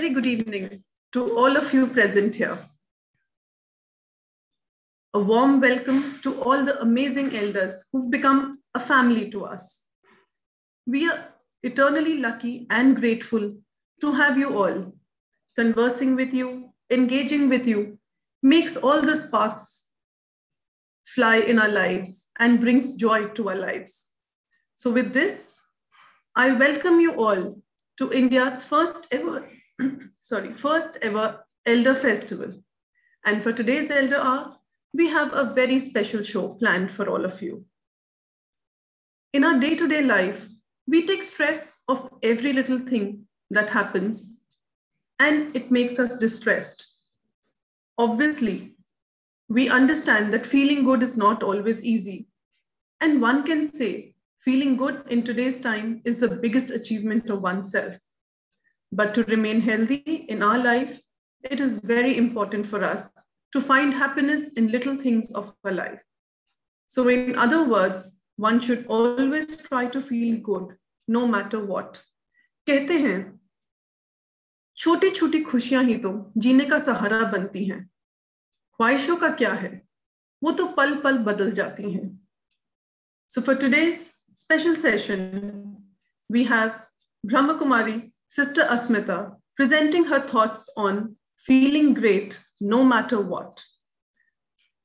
very good evening to all of you present here. A warm welcome to all the amazing elders who've become a family to us. We are eternally lucky and grateful to have you all. Conversing with you, engaging with you, makes all the sparks fly in our lives and brings joy to our lives. So with this, I welcome you all to India's first ever Elder Festival. And for today's Elder Hour, we have a very special show planned for all of you. In our day-to-day life, we take stress of every little thing that happens, and it makes us distressed. Obviously, we understand that feeling good is not always easy. And one can say feeling good in today's time is the biggest achievement of oneself. But to remain healthy in our life, it is very important for us to find happiness in little things of our life. So in other words, one should always try to feel good, no matter what. कहते हैं, छोटी छोटी खुशियां ही तो जीने का सहारा बनती हैं. ख्वाहिशों का क्या है? वो तो पल पल बदल जाती हैं. So for today's special session, we have Brahma Kumari, Sister Asmita, presenting her thoughts on feeling great no matter what.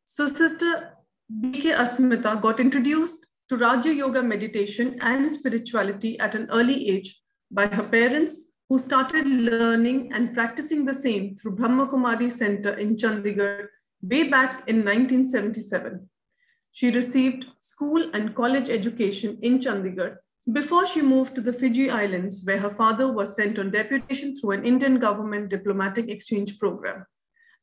So Sister B.K. Asmita got introduced to Raja Yoga meditation and spirituality at an early age by her parents, who started learning and practicing the same through Brahma Kumari Center in Chandigarh way back in 1977. She received school and college education in Chandigarh before she moved to the Fiji Islands, where her father was sent on deputation through an Indian government diplomatic exchange program.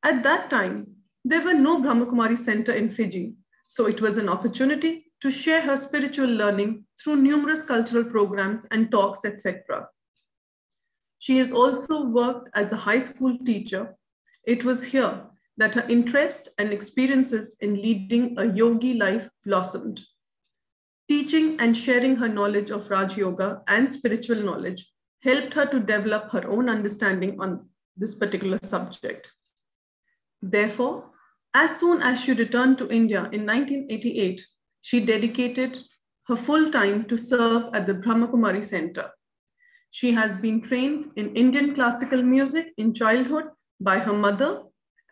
At that time, there were no Brahma Kumari Center in Fiji, so it was an opportunity to share her spiritual learning through numerous cultural programs and talks, etc. She has also worked as a high school teacher. It was here that her interest and experiences in leading a yogi life blossomed. Teaching and sharing her knowledge of Raj Yoga and spiritual knowledge helped her to develop her own understanding on this particular subject. Therefore, as soon as she returned to India in 1988, she dedicated her full time to serve at the Brahma Kumari Center. She has been trained in Indian classical music in childhood by her mother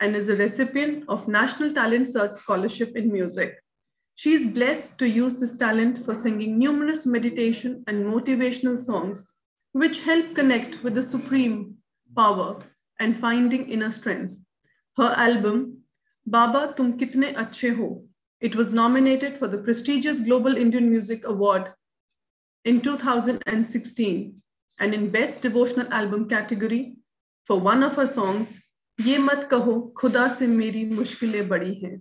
and is a recipient of National Talent Search Scholarship in music. She is blessed to use this talent for singing numerous meditation and motivational songs, which help connect with the supreme power and finding inner strength. Her album, Baba Tum Kitne Achhe Ho, it was nominated for the prestigious Global Indian Music Award in 2016 and in Best Devotional Album category for one of her songs, Ye Mat Kaho Khuda Se Meri Mushkile Badi Hain.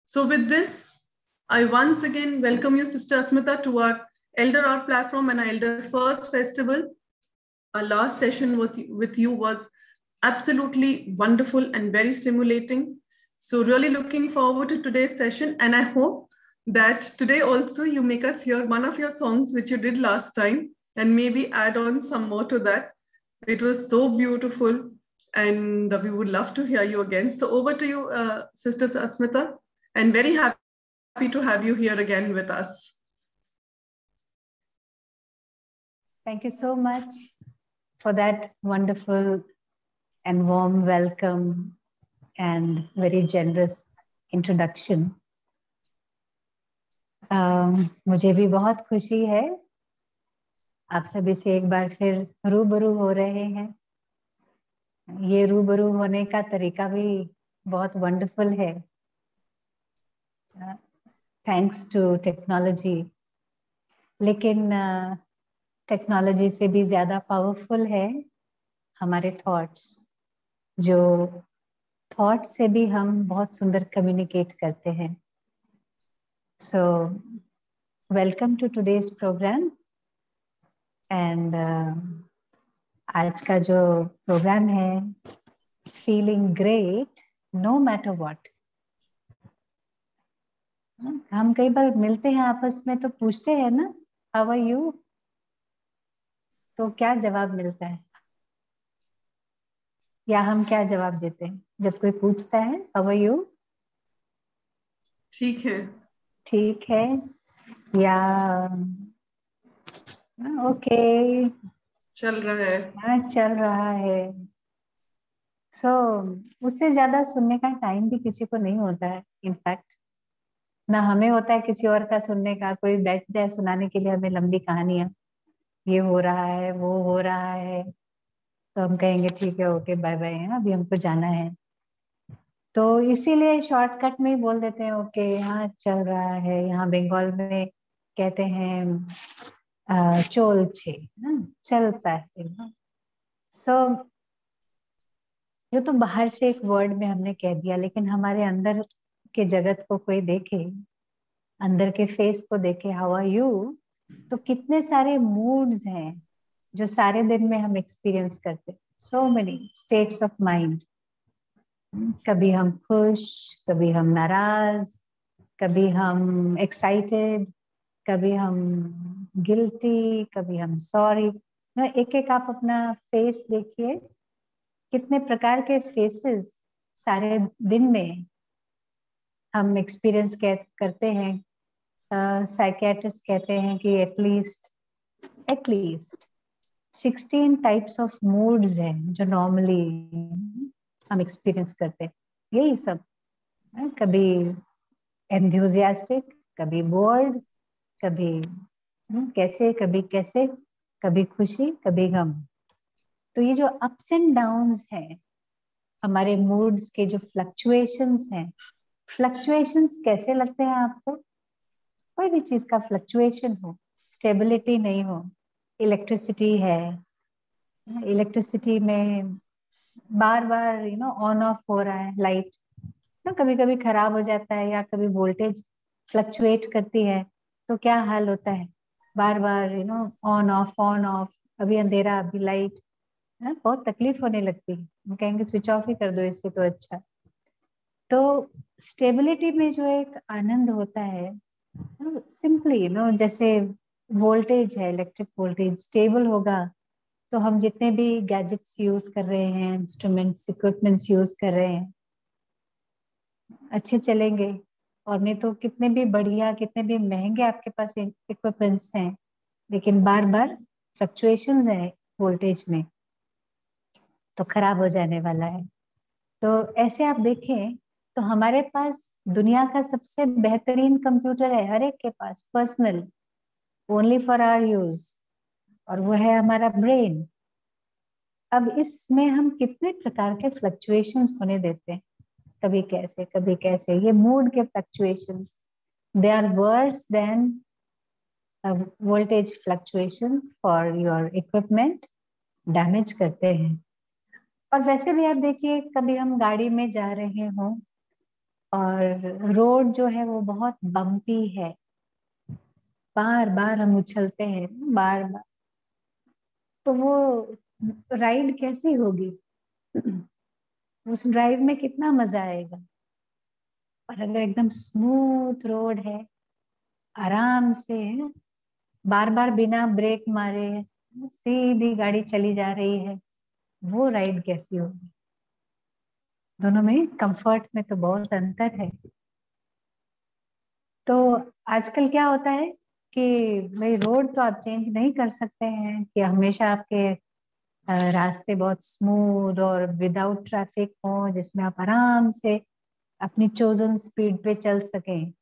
So with this, I once again welcome you, Sister Asmita, to our Elder Hour platform and our Elder First Festival. Our last session with you was absolutely wonderful and very stimulating. So really looking forward to today's session. And I hope that today also you make us hear one of your songs, which you did last time, and maybe add on some more to that. It was so beautiful, and we would love to hear you again. So over to you, Sister Asmita, and very happy to have you here again with us. Thank you so much for that wonderful and warm welcome and very generous introduction. मुझे भी बहुत खुशी है आप सभी से एक बार फिर रूबरू हो रहे हैं. ये रूबरू होने का तरीका भी बहुत वंडरफुल है. Thanks to technology. लेकिन टेक्नोलॉजी से भी ज़्यादा पावरफुल है हमारे थॉट्स, जो थॉट से भी हम बहुत सुंदर कम्युनिकेट करते हैं. So welcome to today's programme. And आज का जो प्रोग्राम है feeling great no matter what. हम कई बार मिलते हैं आपस में तो पूछते हैं ना, हाउ आर यू, तो क्या जवाब मिलता है? या हम क्या जवाब देते हैं जब कोई पूछता है हाउ आर यू? ठीक है। ठीक है, या ओके, चल रहा है। हाँ चल रहा है। सो उससे ज्यादा सुनने का टाइम भी किसी को नहीं होता है इनफैक्ट। ना हमें होता है किसी और का सुनने का। कोई बैठ जाए सुनाने के लिए हमें लंबी कहानियां, ये हो रहा है वो हो रहा है, तो हम कहेंगे ठीक है ओके बाय बाय, अभी हमको जाना है। तो इसीलिए शॉर्टकट में ही बोल देते हैं ओके, यहाँ चल रहा है। यहाँ बंगाल में कहते हैं चोल छे ना, चलता है ना। सो ये तो बाहर से एक वर्ड में हमने कह दिया, लेकिन हमारे अंदर के जगत को कोई देखे, अंदर के फेस को देखे, हाउ आर यू, तो कितने सारे मूड्स हैं जो सारे दिन में हम एक्सपीरियंस करते। So many states of mind. कभी हम खुश, कभी हम नाराज, कभी हम एक्साइटेड, कभी हम गिल्टी, कभी हम सॉरी। एक एक आप अपना फेस देखिए, कितने प्रकार के फेसेस सारे दिन में हम एक्सपीरियंस करते हैं। साइकियाट्रिस्ट कहते हैं कि एटलीस्ट 16 टाइप्स ऑफ मूड्स हैं जो नॉर्मली हम एक्सपीरियंस करते हैं। यही सब कभी एंथुजियास्टिक, कभी बोर्ड, कभी कैसे, कभी कैसे, कभी खुशी, कभी गम। तो ये जो अप्स एंड डाउन्स हैं, हमारे मूड्स के जो फ्लक्चुएशंस हैं, फ्लक्चुएशंस कैसे लगते हैं आपको? कोई भी चीज का फ्लक्चुएशन हो, स्टेबिलिटी नहीं हो। इलेक्ट्रिसिटी है, इलेक्ट्रिसिटी में बार बार ऑन ऑफ हो रहा है लाइट ना, कभी कभी खराब हो जाता है, या कभी वोल्टेज फ्लक्चुएट करती है, तो क्या हाल होता है, बार बार ऑन ऑफ, अभी अंधेरा अभी लाइट, है बहुत तकलीफ होने लगती है। हम कहेंगे स्विच ऑफ ही कर दो इससे तो अच्छा। तो स्टेबिलिटी में जो एक आनंद होता है, सिंपली जैसे वोल्टेज है, इलेक्ट्रिक वोल्टेज स्टेबल होगा तो हम जितने भी गैजेट्स यूज कर रहे हैं, इंस्ट्रूमेंट्स इक्विपमेंट्स यूज कर रहे हैं, अच्छे चलेंगे। और नहीं तो कितने भी बढ़िया, कितने भी महंगे आपके पास इक्विपमेंट्स हैं, लेकिन बार बार फ्लक्चुएशंस है वोल्टेज में, तो खराब हो जाने वाला है। तो ऐसे आप देखें तो हमारे पास दुनिया का सबसे बेहतरीन कंप्यूटर है हर एक के पास, personal, only for our use, और वो है हमारा ब्रेन। अब इसमें हम कितने प्रकार के फ्लक्चुएशंस होने देते हैं, कभी कैसे कभी कैसे। ये मूड के fluctuations, they are worse than voltage fluctuations for your equipment, damage करते हैं। और वैसे भी आप देखिए, कभी हम गाड़ी में जा रहे हों और रोड जो है वो बहुत बम्पी है, बार बार हम उछलते हैं बार बार, तो वो राइड कैसी होगी? उस ड्राइव में कितना मजा आएगा। और अगर एकदम स्मूथ रोड है, आराम से बार बार बिना ब्रेक मारे सीधी गाड़ी चली जा रही है, वो राइड कैसी होगी? दोनों में कंफर्ट में तो बहुत अंतर है। तो आजकल क्या होता है कि भाई रोड तो आप चेंज नहीं कर सकते हैं कि हमेशा आपके रास्ते बहुत स्मूथ और विदाउट ट्रैफिक हो, जिसमें आप आराम से अपनी चोजन स्पीड पे चल सकें।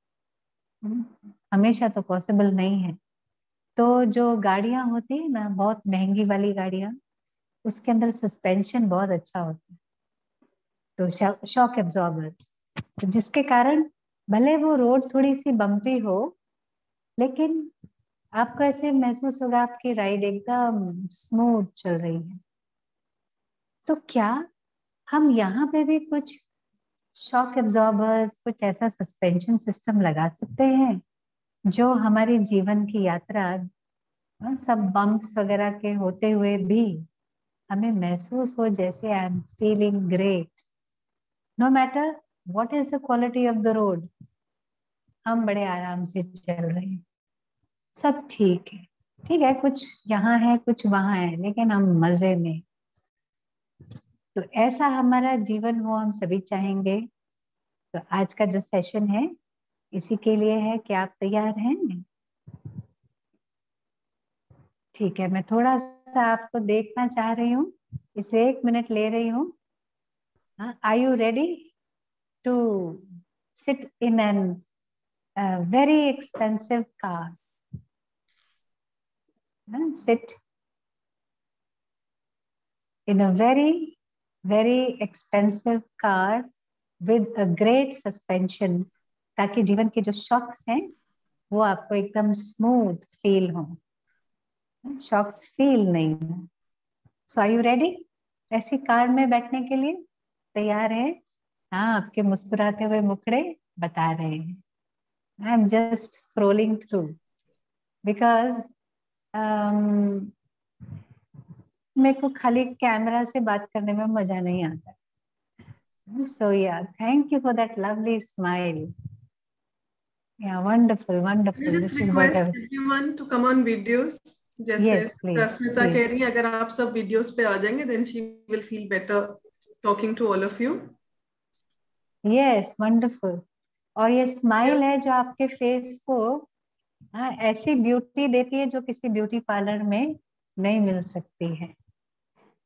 हमेशा तो पॉसिबल नहीं है। तो जो गाड़ियां होती है ना, बहुत महंगी वाली गाड़ियां, उसके अंदर सस्पेंशन बहुत अच्छा होता है, तो शॉक एब्जॉर्बर्स, तो जिसके कारण भले वो रोड थोड़ी सी बम्पी हो, लेकिन आपको ऐसे महसूस होगा आपकी राइड एकदम स्मूथ चल रही है। तो क्या हम यहाँ पे भी कुछ शॉक एब्जॉर्बर्स, कुछ ऐसा सस्पेंशन सिस्टम लगा सकते हैं जो हमारी जीवन की यात्रा सब बम्प्स वगैरह के होते हुए भी हमें महसूस हो जैसे I am feeling great, no matter what is the quality of the road, हम बड़े आराम से चल रहे हैं, सब ठीक है। ठीक है, कुछ यहाँ है कुछ वहां है, लेकिन हम मजे में। तो ऐसा हमारा जीवन हो, हम सभी चाहेंगे। तो आज का जो सेशन है इसी के लिए है। क्या आप तैयार हैं? ठीक है, मैं थोड़ा सा आपको देखना चाह रही हूँ, इसे 1 मिनट ले रही हूँ। Are you ready to sit in an very expensive car? Sit in a very, very expensive car with a great suspension, ताकि जीवन के जो शॉक्स हैं वो आपको एकदम स्मूथ फील हो, शॉक्स फील नहीं हो। सो आर यू रेडी? ऐसी कार में बैठने के लिए तैयार है? हाँ, आपके मुस्कुराते हुए मुखड़े बता रहे हैं। आई am just scrolling through because मेरे को खाली कैमरा से बात करने में मजा नहीं आता। So yeah, thank you for that lovely smile. Yeah, wonderful, You wonderful. just This is what I request was. everyone to come on videos. जैसे Yes, please, रश्मिता please. कह रही है, अगर आप सब वीडियोस पे आ जाएंगे then she will feel better talking to all of you. Yes, wonderful. और ये स्माइल है जो आपके फेस को ऐसी ब्यूटी देती है जो किसी ब्यूटी पार्लर में नहीं मिल सकती है।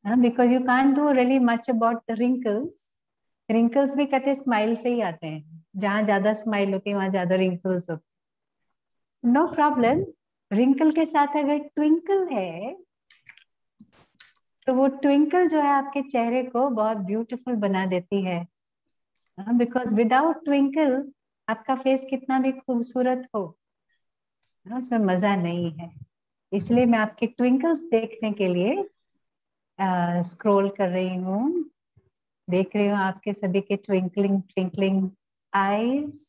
Because you can't do really much about the wrinkles. Wrinkles भी कहते स्माइल से ही आते हैं। जहाँ ज्यादा स्माइल होती है वहां ज्यादा रिंकल्स होते हैं। No problem. रिंकल के साथ अगर ट्विंकल है तो वो ट्विंकल जो है आपके चेहरे को बहुत ब्यूटीफुल बना देती है। बिकॉज विदाउट ट्विंकल आपका फेस कितना भी खूबसूरत हो, उसमें मजा नहीं है। इसलिए मैं आपके ट्विंकल्स देखने के लिए स्क्रॉल कर रही हूँ, देख रही हूँ आपके सभी के ट्विंकलिंग ट्विंकलिंग आईज।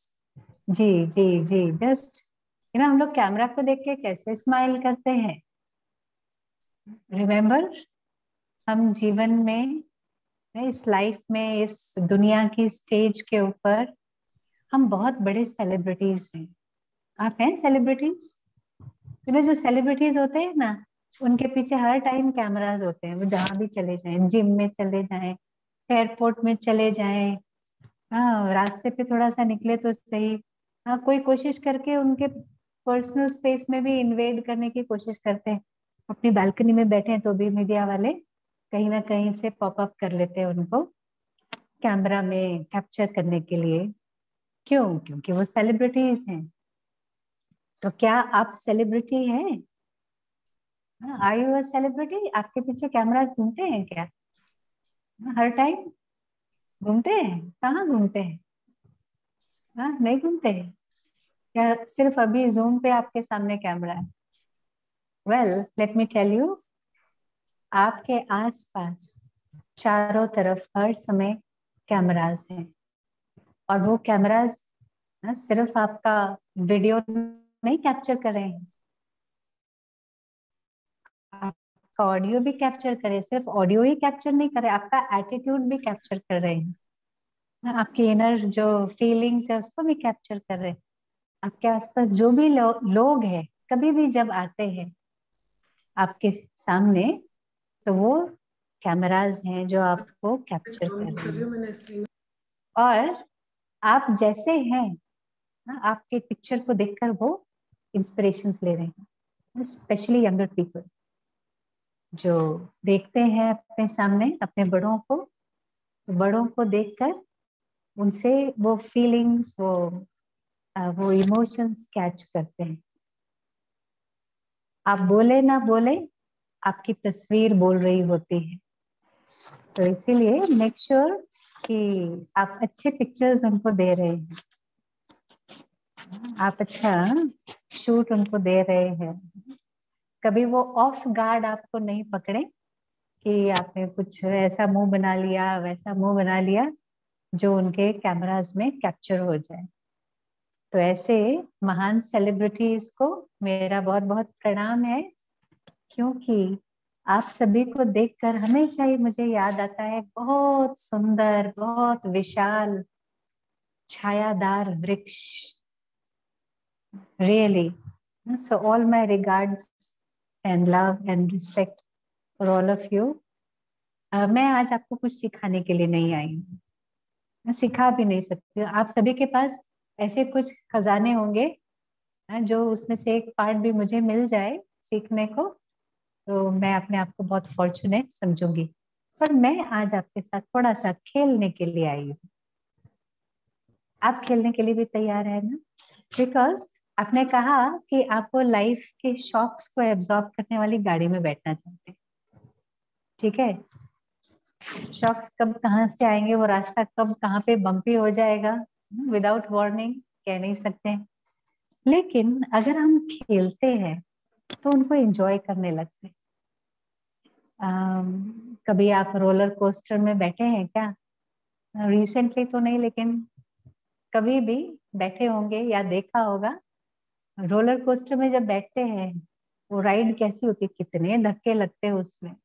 जी जी जी, जस्ट हम लोग कैमरा को देख के कैसे स्माइल करते हैं। रिमेम्बर, हम जीवन में, इस लाइफ में, इस दुनिया की स्टेज के ऊपर हम बहुत बड़े सेलिब्रिटीज हैं। आप हैं सेलिब्रिटीज? जो सेलिब्रिटीज होते हैं ना, उनके पीछे हर टाइम कैमराज होते हैं। वो जहां भी चले जाएं, जिम में चले जाएं, एयरपोर्ट में चले जाएं, हाँ, रास्ते पे थोड़ा सा निकले तो सही, हाँ, कोई कोशिश करके उनके पर्सनल स्पेस में भी इन्वेड करने की कोशिश करते हैं। अपनी बालकनी में बैठे हैं तो भी मीडिया वाले कहीं ना कहीं से पॉप अप कर लेते हैं उनको कैमरा में कैप्चर करने के लिए। क्यों? क्योंकि वो सेलिब्रिटीज हैं। तो क्या आप सेलिब्रिटी हैं? Are you a celebrity? आपके पीछे कैमरास घूमते हैं क्या हर टाइम? घूमते हैं? कहाँ घूमते हैं? हाँ, नहीं घूमते हैं क्या? सिर्फ अभी जूम पे आपके सामने कैमरा है? Well, let me tell you, आपके आसपास चारों तरफ हर समय कैमरास हैं। और वो कैमरास सिर्फ आपका वीडियो नहीं कैप्चर कर रहे हैं, आपका ऑडियो भी कैप्चर करे। सिर्फ ऑडियो ही कैप्चर नहीं करे, आपका एटीट्यूड भी कैप्चर कर रहे हैं, आपकी इनर जो फीलिंग्स है उसको भी कैप्चर कर रहे हैं। आपके आसपास जो भी लोग हैं, कभी भी जब आते हैं आपके सामने, तो वो कैमराज हैं जो आपको कैप्चर कर रहे हैं। और आप जैसे हैं आपके पिक्चर को देखकर वो इंस्पिरेशंस ले रहे हैं। स्पेशली यंगर पीपल जो देखते हैं अपने सामने अपने बड़ों को, तो बड़ों को देखकर उनसे वो फीलिंग्स, वो इमोशंस कैच करते हैं। आप बोले ना बोले, आपकी तस्वीर बोल रही होती है। तो इसीलिए मेक श्योर कि आप अच्छे पिक्चर्स उनको दे रहे हैं, आप अच्छा शूट उनको दे रहे हैं। कभी वो ऑफ गार्ड आपको नहीं पकड़े कि आपने कुछ ऐसा मुंह बना लिया, वैसा मुंह बना लिया जो उनके कैमरास में कैप्चर हो जाए। तो ऐसे महान सेलिब्रिटीज को मेरा बहुत बहुत प्रणाम है, क्योंकि आप सभी को देखकर हमेशा ही मुझे याद आता है बहुत सुंदर, बहुत विशाल छायादार वृक्ष। Really, so all my regards and love and respect for all of you. मैं आज आपको कुछ सिखाने के लिए नहीं आई हूँ, मैं सिखा भी नहीं सकती हूँ। आप सभी के पास ऐसे कुछ खजाने होंगे जो उसमें से एक पार्ट भी मुझे मिल जाए सीखने को, तो मैं अपने आप को बहुत फॉर्चुनेट समझूंगी। पर मैं आज आपके साथ थोड़ा सा खेलने के लिए आई हूँ। आप खेलने के लिए भी तैयार है ना? बिकॉज आपने कहा कि आपको लाइफ के शॉक्स को एब्जॉर्ब करने वाली गाड़ी में बैठना चाहते हैं, ठीक है? शॉक्स कब कहाँ से आएंगे, वो रास्ता कब कहाँ पे बम्पी हो जाएगा, विदाउट वार्निंग कह नहीं सकते। लेकिन अगर हम खेलते हैं तो उनको एंजॉय करने लगते हैं। कभी आप रोलर कोस्टर में बैठे हैं क्या? रिसेंटली तो नहीं, लेकिन कभी भी बैठे होंगे या देखा होगा। रोलर कोस्टर में जब बैठते हैं, वो राइड कैसी होती है, कितने धक्के लगते हैं उसमें,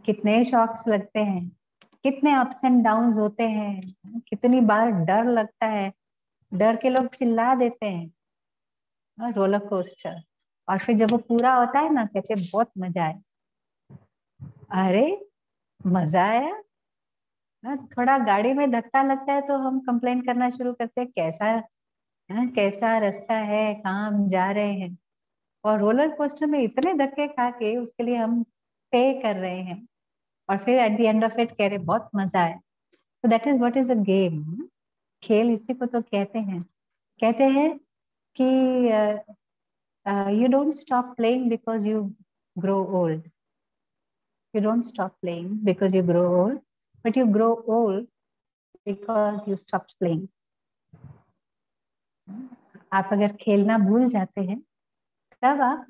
कितने शॉक्स लगते हैं, कितने अप्स एंड डाउन्स होते हैं, कितनी बार डर लगता है, डर के लोग चिल्ला देते हैं रोलर कोस्टर। और फिर जब वो पूरा होता है ना, कहते हैं बहुत मजा आया। अरे मजा आया ना, थोड़ा गाड़ी में धक्का लगता है तो हम कंप्लेन करना शुरू करते हैं, कैसा रास्ता है, कहाँ हम जा रहे हैं। और रोलर कोस्टर में इतने धक्के खा के उसके लिए हम पे कर रहे हैं, और फिर at the end of it कह रहे बहुत मजा आया। तो that is what is a game. खेल इसी को तो कहते हैं कि you don't stop playing because you grow old, you don't stop playing because you grow old, but you grow old because you stopped playing. आप अगर खेलना भूल जाते हैं तब आप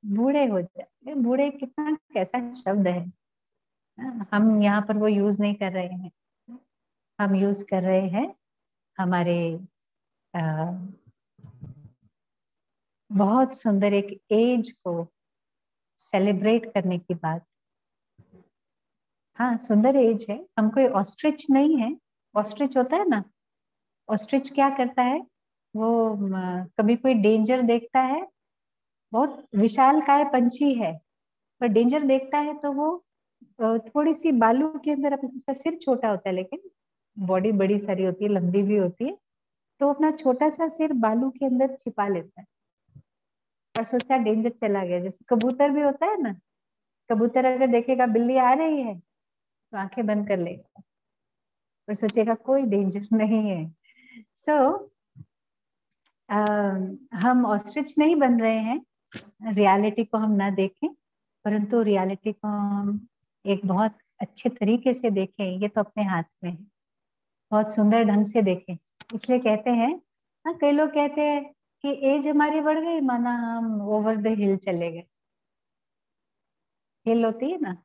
बूढ़े हो जाते हैं। बूढ़े कितना कैसा शब्द है, हम यहाँ पर वो यूज नहीं कर रहे हैं। हम यूज कर रहे हैं हमारे बहुत सुंदर एक एज को सेलिब्रेट करने की बात। हाँ, सुंदर एज है, हम कोई ऑस्ट्रिच नहीं है। ऑस्ट्रिच होता है ना, ऑस्ट्रिच क्या करता है, वो कभी कोई डेंजर देखता है, बहुत विशालकाय पंछी है, पर डेंजर देखता है तो वो थोड़ी सी बालू के अंदर उसका सिर छोटा होता है लेकिन बॉडी बड़ी सारी होती है, लंबी भी होती है, तो अपना छोटा सा सिर बालू के अंदर छिपा लेता है और सोचता है डेंजर चला गया। जैसे कबूतर भी होता है ना, कबूतर अगर देखेगा बिल्ली आ रही है तो आंखें बंद कर लेगा और सोचेगा कोई डेंजर नहीं है। सो हम ऑस्ट्रिच नहीं बन रहे हैं, रियलिटी को हम ना देखें, परंतु रियलिटी को हम एक बहुत अच्छे तरीके से देखें, ये तो अपने हाथ में है, बहुत सुंदर ढंग से देखें। इसलिए कहते हैं, हाँ कई लोग कहते हैं कि एज हमारी बढ़ गई माना हम ओवर द हिल चले गए। हिल होती है ना,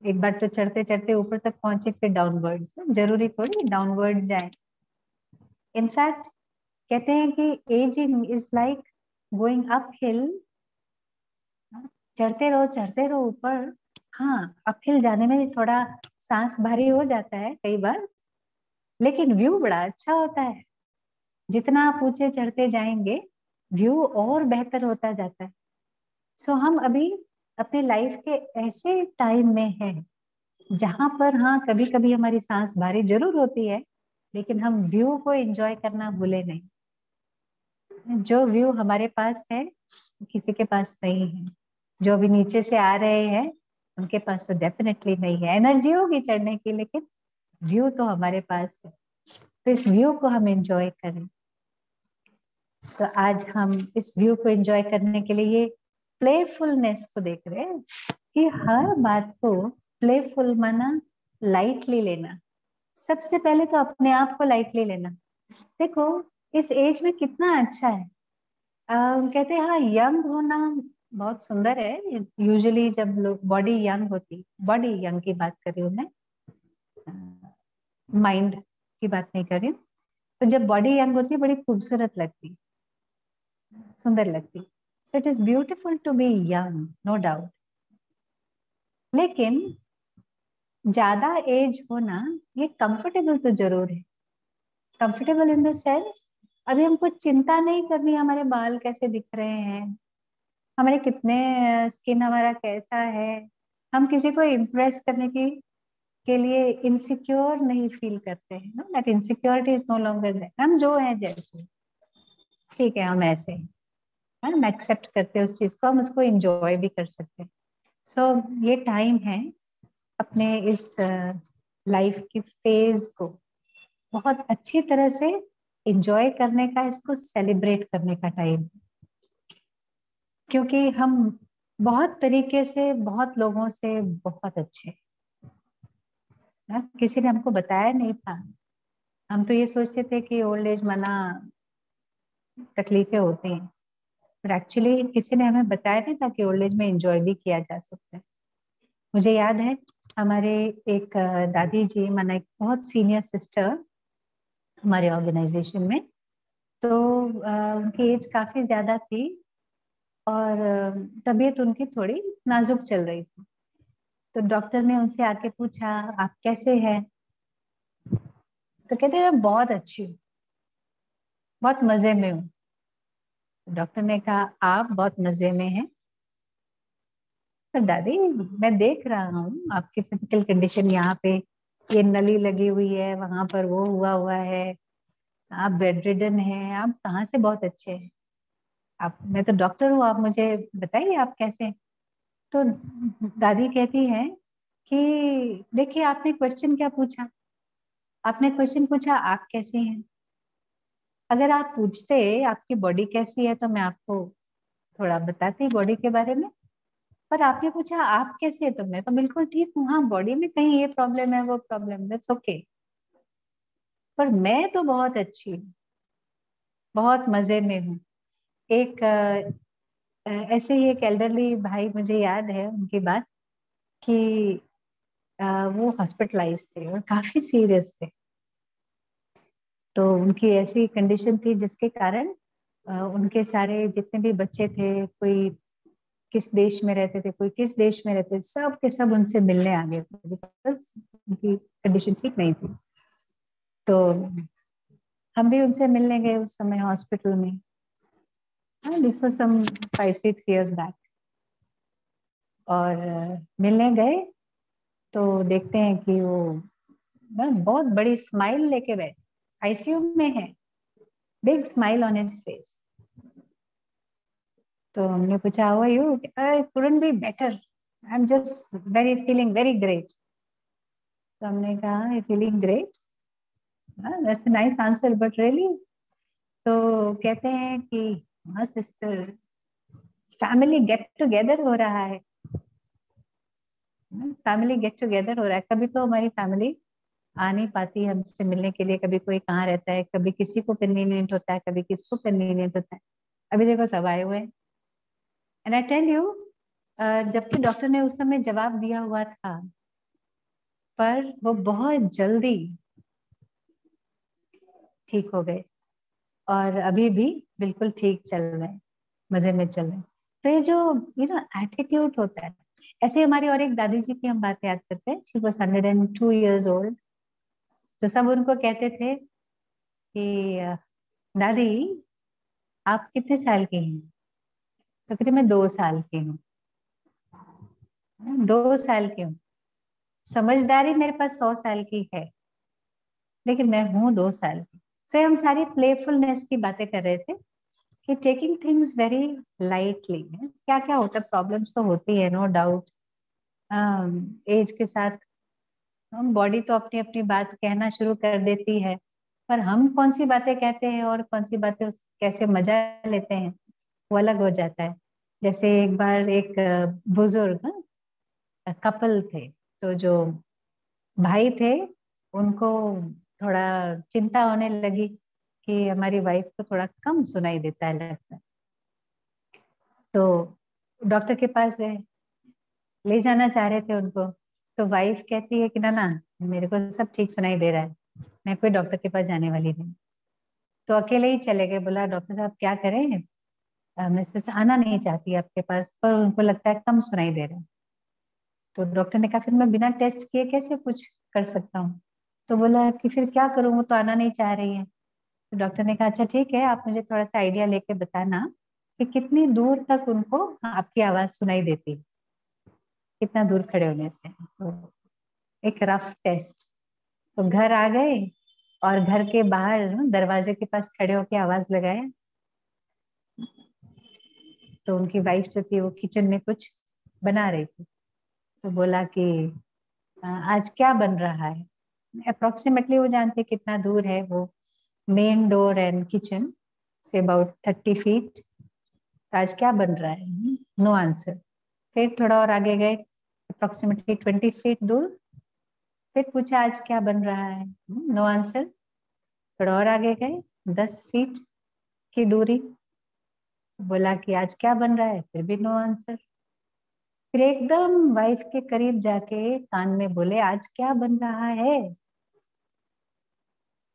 एक बार तो चढ़ते चढ़ते ऊपर तक पहुंचे फिर डाउनवर्ड, जरूरी थोड़ी डाउनवर्ड जाए। इनफैक्ट कहते हैं कि ageing is like going up hill, चढ़ते रहो ऊपर। हाँ, अपहिल जाने में थोड़ा सांस भारी हो जाता है कई बार, लेकिन व्यू बड़ा अच्छा होता है। जितना आप ऊंचे चढ़ते जाएंगे व्यू और बेहतर होता जाता है। सो हम अभी अपने लाइफ के ऐसे टाइम में हैं जहां पर हाँ कभी कभी हमारी सांस भारी जरूर होती है, लेकिन हम व्यू को एंजॉय करना भूले नहीं। जो व्यू हमारे पास है किसी के पास नहीं है। जो अभी नीचे से आ रहे हैं उनके पास तो डेफिनेटली नहीं है, एनर्जी होगी चढ़ने की लेकिन व्यू तो हमारे पास है। तो इस व्यू को हम एंजॉय करें। तो आज हम इस व्यू को एंजॉय करने के लिए ये प्लेफुलनेस को देख रहे हैं कि हर बात को प्लेफुल माना लाइटली लेना। सबसे पहले तो अपने आप को लाइटली लेना। देखो इस एज में कितना अच्छा है। कहते हैं हाँ यंग होना बहुत सुंदर है। यूजुअली जब लोग बॉडी यंग होती, बॉडी यंग की बात कर रही हूँ मैं, माइंड की बात नहीं कर रही हूँ। तो जब बॉडी यंग होती है बड़ी खूबसूरत लगती, सुंदर लगती। So it is beautiful to be young, no doubt. लेकिन ज्यादा एज होना ये कंफर्टेबल तो जरूर है। कंफर्टेबल इन द सेंस अभी हमको चिंता नहीं करनी हमारे बाल कैसे दिख रहे हैं, हमारे कितने स्किन हमारा कैसा है, हम किसी को इम्प्रेस करने की के लिए इनसिक्योर नहीं फील करते हैं ना, that insecurity is no longer there. हम जो है जैसे, ठीक है, हम ऐसे हैं, हम एक्सेप्ट करते हैं उस चीज को, हम उसको एंजॉय भी कर सकते हैं। सो ये टाइम है अपने इस लाइफ की फेज को बहुत अच्छी तरह से एंजॉय करने का, इसको सेलिब्रेट करने का टाइम। क्योंकि हम बहुत तरीके से, बहुत लोगों से बहुत अच्छे, किसी ने हमको बताया नहीं था। हम तो ये सोचते थे कि ओल्ड एज मना तकलीफें होती हैं, पर एक्चुअली किसी ने हमें बताया नहीं था कि ओल्ड एज में एंजॉय भी किया जा सकता है। मुझे याद है हमारे एक दादी जी, माना एक बहुत सीनियर सिस्टर हमारे ऑर्गेनाइजेशन में, तो उनकी एज काफी ज्यादा थी और तबीयत उनकी थोड़ी नाजुक चल रही थी। तो डॉक्टर ने उनसे आके पूछा, आप कैसे हैं? तो कहते हैं मैं बहुत अच्छी हूँ, बहुत मजे में हूँ। डॉक्टर ने कहा आप बहुत मजे में हैं, पर दादी मैं देख रहा हूँ आपकी फिजिकल कंडीशन, यहाँ पे ये नली लगी हुई है, वहां पर वो हुआ हुआ है, आप बेड रिडन हैं, आप कहाँ से बहुत अच्छे हैं? आप, मैं तो डॉक्टर हूँ, आप मुझे बताइए आप कैसे हैं? तो दादी कहती है कि देखिए आपने क्वेश्चन क्या पूछा, आपने क्वेश्चन पूछा आप कैसे हैं। अगर आप पूछते आपकी बॉडी कैसी है तो मैं आपको थोड़ा बताती बॉडी के बारे में, पर आपने पूछा आप कैसे है तो मैं तो बिल्कुल ठीक हूँ। हाँ, बॉडी में कहीं ये प्रॉब्लम है वो प्रॉब्लम, दैट्स ओके, पर मैं तो बहुत अच्छी हूँ, बहुत मजे में हूँ। एक ऐसे ही एक एल्डरली भाई, मुझे याद है उनकी बात कि वो हॉस्पिटलाइज थे और काफी सीरियस थे। तो उनकी ऐसी कंडीशन थी जिसके कारण उनके सारे जितने भी बच्चे थे, कोई किस देश में रहते थे, कोई किस देश में रहते थे, सब के सब उनसे मिलने आ गए थे बिकॉज उनकी कंडीशन ठीक नहीं थी। तो हम भी उनसे मिलने गए उस समय हॉस्पिटल में। This was some 5-6 years back. और मिलने गए तो देखते हैं कि वो बहुत बड़ी स्माइल लेके बैठे, आईसीयू में है, big smile on his face. तो हमने पूछा how are you? I couldn't be better, I am just very feeling very great. तो हमने कहा I feeling great, that's a nice answer but really? तो कहते हैं कि हाँ सिस्टर, फैमिली गेट टुगेदर हो रहा है, फैमिली गेट टुगेदर हो रहा है। कभी तो हमारी फैमिली आ नहीं पाती हमसे मिलने के लिए, कभी कोई कहाँ रहता है, कभी किसी को कन्वीनियंट होता है, कभी किसको कन्वीनियंट होता है। अभी देखो सब आए हुए हैं। एंड आई टेल यू, जबकि डॉक्टर ने उस समय जवाब दिया हुआ था, पर वो बहुत जल्दी ठीक हो गए और अभी भी बिल्कुल ठीक चल रहे हैं, मजे में चल रहे हैं। तो ये जो एटीट्यूड होता है, ऐसे हमारी और एक दादी जी की हम बात याद करते हैं, शी वाज 102 years old। तो सब उनको कहते थे कि दादी आप कितने साल की हैं? तो कहते मैं 2 साल की हूँ। 2 साल की हूँ, समझदारी मेरे पास 100 साल की है, लेकिन मैं हूँ 2 साल की। सो हम सारी प्लेफुलनेस की बातें कर रहे थे कि टेकिंग थिंग्स वेरी लाइटली। क्या क्या होता है, प्रॉब्लम्स तो होती है, नो डाउट। एज के साथ हम बॉडी तो अपनी अपनी बात कहना शुरू कर देती है, पर हम कौन सी बातें कहते हैं और कौन सी बातें उस कैसे मजा लेते हैं वो अलग हो जाता है। जैसे एक बार एक बुजुर्ग कपल थे, तो जो भाई थे उनको थोड़ा चिंता होने लगी कि हमारी वाइफ को थोड़ा कम सुनाई देता है लगता है। तो डॉक्टर के पास गए, ले जाना चाह रहे थे उनको। तो वाइफ कहती है कि ना ना, मेरे को सब ठीक सुनाई दे रहा है, मैं कोई डॉक्टर के पास जाने वाली नहीं। तो अकेले ही चले गए। बोला डॉक्टर साहब क्या करें, मिसेस आना नहीं चाहती आपके पास, पर उनको लगता है कम सुनाई दे रहा है। तो डॉक्टर ने कहा फिर मैं बिना टेस्ट किए कैसे कुछ कर सकता हूँ? तो बोला कि फिर क्या करूँ, वो तो आना नहीं चाह रही है। तो डॉक्टर ने कहा अच्छा ठीक है, आप मुझे थोड़ा सा आइडिया लेके बताना कि कितनी दूर तक उनको आपकी आवाज सुनाई देती है। कितना दूर खड़े होने से। तो एक रफ टेस्ट। तो घर आ गए और घर के बाहर दरवाजे के पास खड़े होके आवाज लगाया। तो उनकी वाइफ जो थी वो किचन में कुछ बना रही थी। तो बोला कि आज क्या बन रहा है। अप्रोक्सीमेटली वो जानते कितना दूर है वो, main door and kitchen say about 30 feet. तो आज क्या बन रहा है, नो आंसर। फिर थोड़ा और आगे गए, अप्रोक्सीमेटली 20 फीट दूर, फिर पूछा आज क्या बन रहा है, नो आंसर। थोड़ा और आगे गए, 10 फीट की दूरी, बोला कि आज क्या बन रहा है, फिर भी नो आंसर। फिर एकदम वाइफ के करीब जाके कान में बोले आज क्या बन रहा है।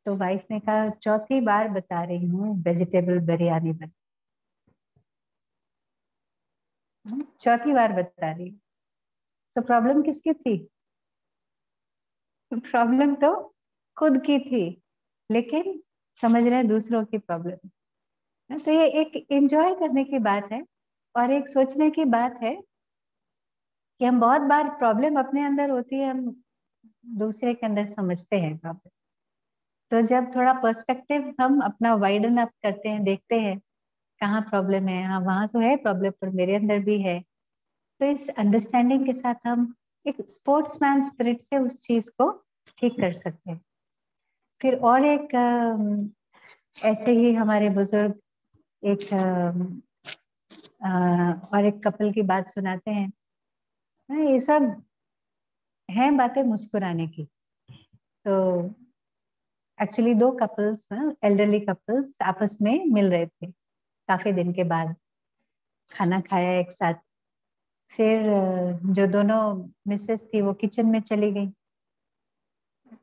तो वाइफ ने कहा चौथी बार बता रही हूँ, वेजिटेबल बिरयानी बन। चौथी बार बता रही हूँ। तो प्रॉब्लम किसकी थी? प्रॉब्लम तो खुद की थी, लेकिन समझ रहे हैं दूसरों की प्रॉब्लम। तो ये एक एंजॉय करने की बात है और एक सोचने की बात है कि हम बहुत बार प्रॉब्लम अपने अंदर होती है, हम दूसरे के अंदर समझते हैं प्रॉब्लम। तो जब थोड़ा पर्सपेक्टिव हम अपना वाइडन अप करते हैं, देखते हैं कहाँ प्रॉब्लम है, हाँ वहां तो है प्रॉब्लम पर मेरे अंदर भी है। तो इस अंडरस्टैंडिंग के साथ हम एक स्पोर्ट्समैन स्पिरिट से उस चीज को ठीक कर सकते हैं। फिर और एक ऐसे ही हमारे बुजुर्ग एक और एक कपल की बात सुनाते हैं। ये सब हैं बातें मुस्कुराने की। तो एक्चुअली दो कपल्स, एल्डरली कपल्स आपस में मिल रहे थे काफी दिन के बाद, खाना खाया एक साथ। फिर जो दोनों मिसेस थी वो किचन में चली गई,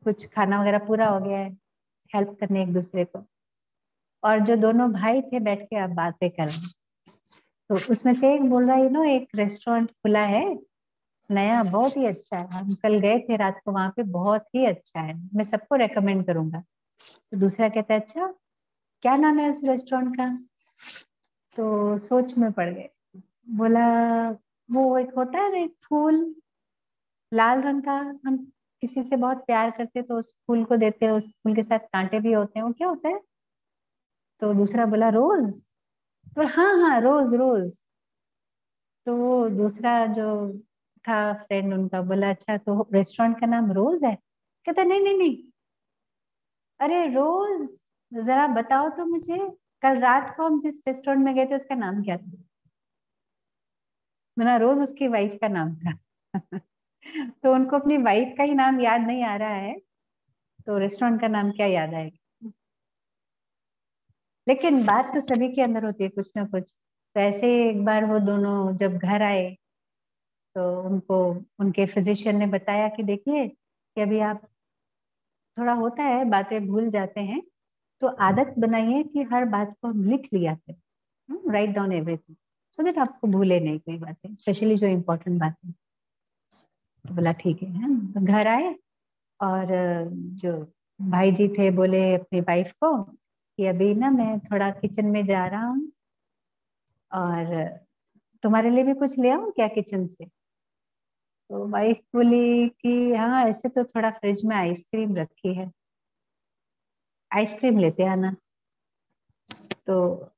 कुछ खाना वगैरह पूरा हो गया है, हेल्प करने एक दूसरे को। और जो दोनों भाई थे बैठ के अब बातें कर रहे हैं। तो उसमें से एक बोल रहा है एक रेस्टोरेंट खुला है नया, बहुत ही अच्छा है, हम कल गए थे रात को वहां पे, बहुत ही अच्छा है, मैं सबको रेकमेंड करूंगा। तो दूसरा कहता है अच्छा क्या नाम है उस रेस्टोरेंट का? तो सोच में पड़ गए। बोला वो एक होता है ना एक फूल लाल रंग का, हम किसी से बहुत प्यार करते तो उस फूल को देते हैं, उस फूल के साथ कांटे भी होते हैं, वो क्या होता है? तो दूसरा बोला रोज। तो हाँ हाँ रोज रोज। तो वो दूसरा जो था फ्रेंड उनका बोला अच्छा तो रेस्टोरेंट का नाम रोज है? कहता नहीं नहीं नहीं, अरे रोज जरा बताओ तो मुझे, कल रात को हम जिस रेस्टोरेंट में गए थे उसका नाम क्या था? मैंने रोज उसकी वाइफ का नाम था। तो उनको अपनी वाइफ का ही नाम याद नहीं आ रहा है, तो रेस्टोरेंट का नाम क्या याद आएगा? लेकिन बात तो सभी के अंदर होती है कुछ ना कुछ। तो ऐसे ही एक बार वो दोनों जब घर आए तो उनको उनके फिजिशियन ने बताया कि देखिए कि अभी आप, थोड़ा होता है बातें भूल जाते हैं, तो आदत बनाइए कि हर बात को हम लिख लिया करें, write down everything, so that आपको भूले नहीं कोई बातें, स्पेशली जो इम्पोर्टेंट बातें। तो बोला ठीक है। तो घर आए और जो भाई जी थे बोले अपनी वाइफ को कि अभी ना मैं थोड़ा किचन में जा रहा हूँ और तुम्हारे लिए भी कुछ ले आऊं क्या किचन से? तो वाइफ बोली कि हाँ ऐसे तो थोड़ा फ्रिज में आइसक्रीम रखी है, आइसक्रीम लेते आना। तो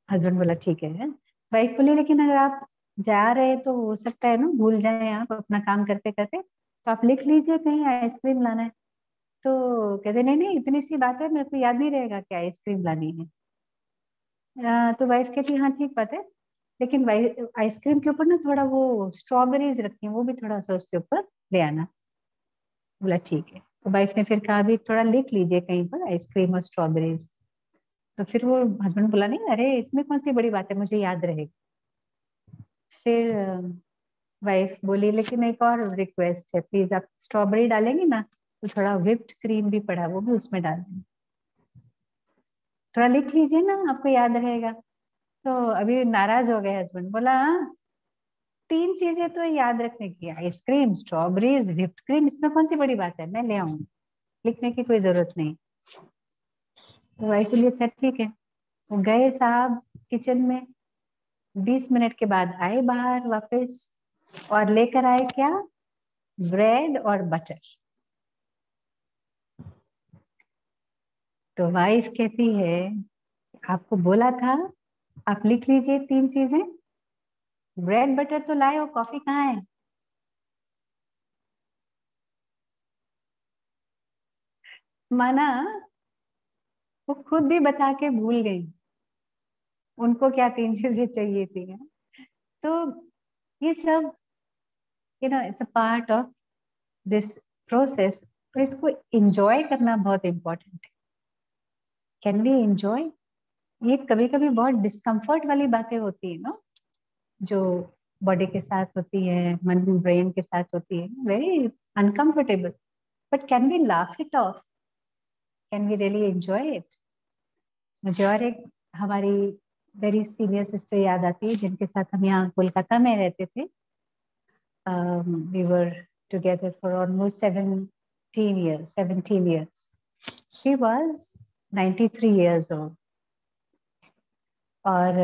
हस्बैंड बोला ठीक है। वाइफ बोली लेकिन अगर आप जा रहे तो हो सकता है ना भूल जाए आप अपना काम करते करते, तो आप लिख लीजिए कहीं आइसक्रीम लाना है। तो कहते नहीं नहीं इतनी सी बात है, मेरे को याद नहीं रहेगा कि आइसक्रीम लानी है। तो वाइफ कहती हाँ ठीक बात है, लेकिन आइसक्रीम के ऊपर ना थोड़ा वो स्ट्रॉबेरीज रखी हैं, वो भी थोड़ा सा उसके ऊपर ले आना। बोला ठीक है। तो वाइफ ने फिर कहा भी थोड़ा लिख लीजिए कहीं पर आइसक्रीम और स्ट्रॉबेरीज। तो फिर वो हस्बैंड बोला नहीं अरे इसमें कौन सी बड़ी बात है, मुझे याद रहेगी। फिर वाइफ बोली लेकिन एक और रिक्वेस्ट है, प्लीज आप स्ट्रॉबेरी डालेंगे ना तो थोड़ा व्हिप्ड क्रीम भी पड़ा वो भी उसमें डाल दें, थोड़ा लिख लीजिए ना आपको याद रहेगा। तो अभी नाराज हो गए हस्बैंड, बोला हाँ 3 चीजें तो याद रखने की, आइसक्रीम स्ट्रॉबेरीज व्हिप्ड क्रीम, इसमें कौन सी बड़ी बात है, मैं ले आऊंगी, लिखने की कोई जरूरत नहीं। तो वाइफ के लिए अच्छा ठीक है। वो गए साहब किचन में, 20 मिनट के बाद आए बाहर वापस। और लेकर आए क्या? ब्रेड और बटर। तो वाइफ कहती है, आपको बोला था, आप लिख लीजिए 3 चीजें। ब्रेड बटर तो लाए हो, कॉफी कहाँ है? माना वो खुद भी बता के भूल गई उनको क्या 3 चीजें चाहिए थी। तो ये सब it's a part of this process. तो इसको एंजॉय करना बहुत इम्पोर्टेंट है। Can we enjoy? ये कभी कभी बहुत डिस्कम्फर्ट वाली बातें होती है ना, जो बॉडी के साथ होती है, मन ब्रेन के साथ होती है, very uncomfortable. But can we laugh it off? Can we really enjoy it? मुझे और एक हमारी वेरी सीनियर सिस्टर याद आती है, जिनके साथ हम यहाँ कोलकाता में रहते थे। We were together for almost 17 years. She was 93 years old. और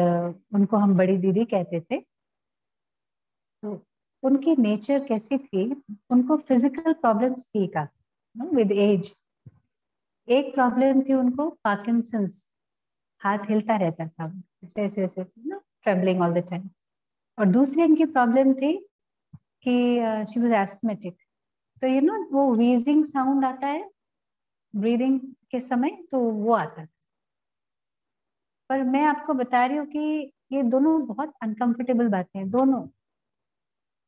उनको हम बड़ी दीदी कहते थे। तो उनकी नेचर कैसी थी? उनको फिजिकल प्रॉब्लम्स थी का विद एज। एक प्रॉब्लम थी उनको पार्किंसंस, हाथ हिलता रहता था ऐसे ऐसे ऐसे ना, ट्रेवलिंग ऑल द टाइम। और दूसरी इनकी प्रॉब्लम थी कि शी वाज एस्थमेटिक। तो वो व्हीजिंग साउंड आता है ब्रीदिंग के समय, तो वो आता था। पर मैं आपको बता रही हूँ कि ये दोनों बहुत अनकंफर्टेबल बातें हैं दोनों।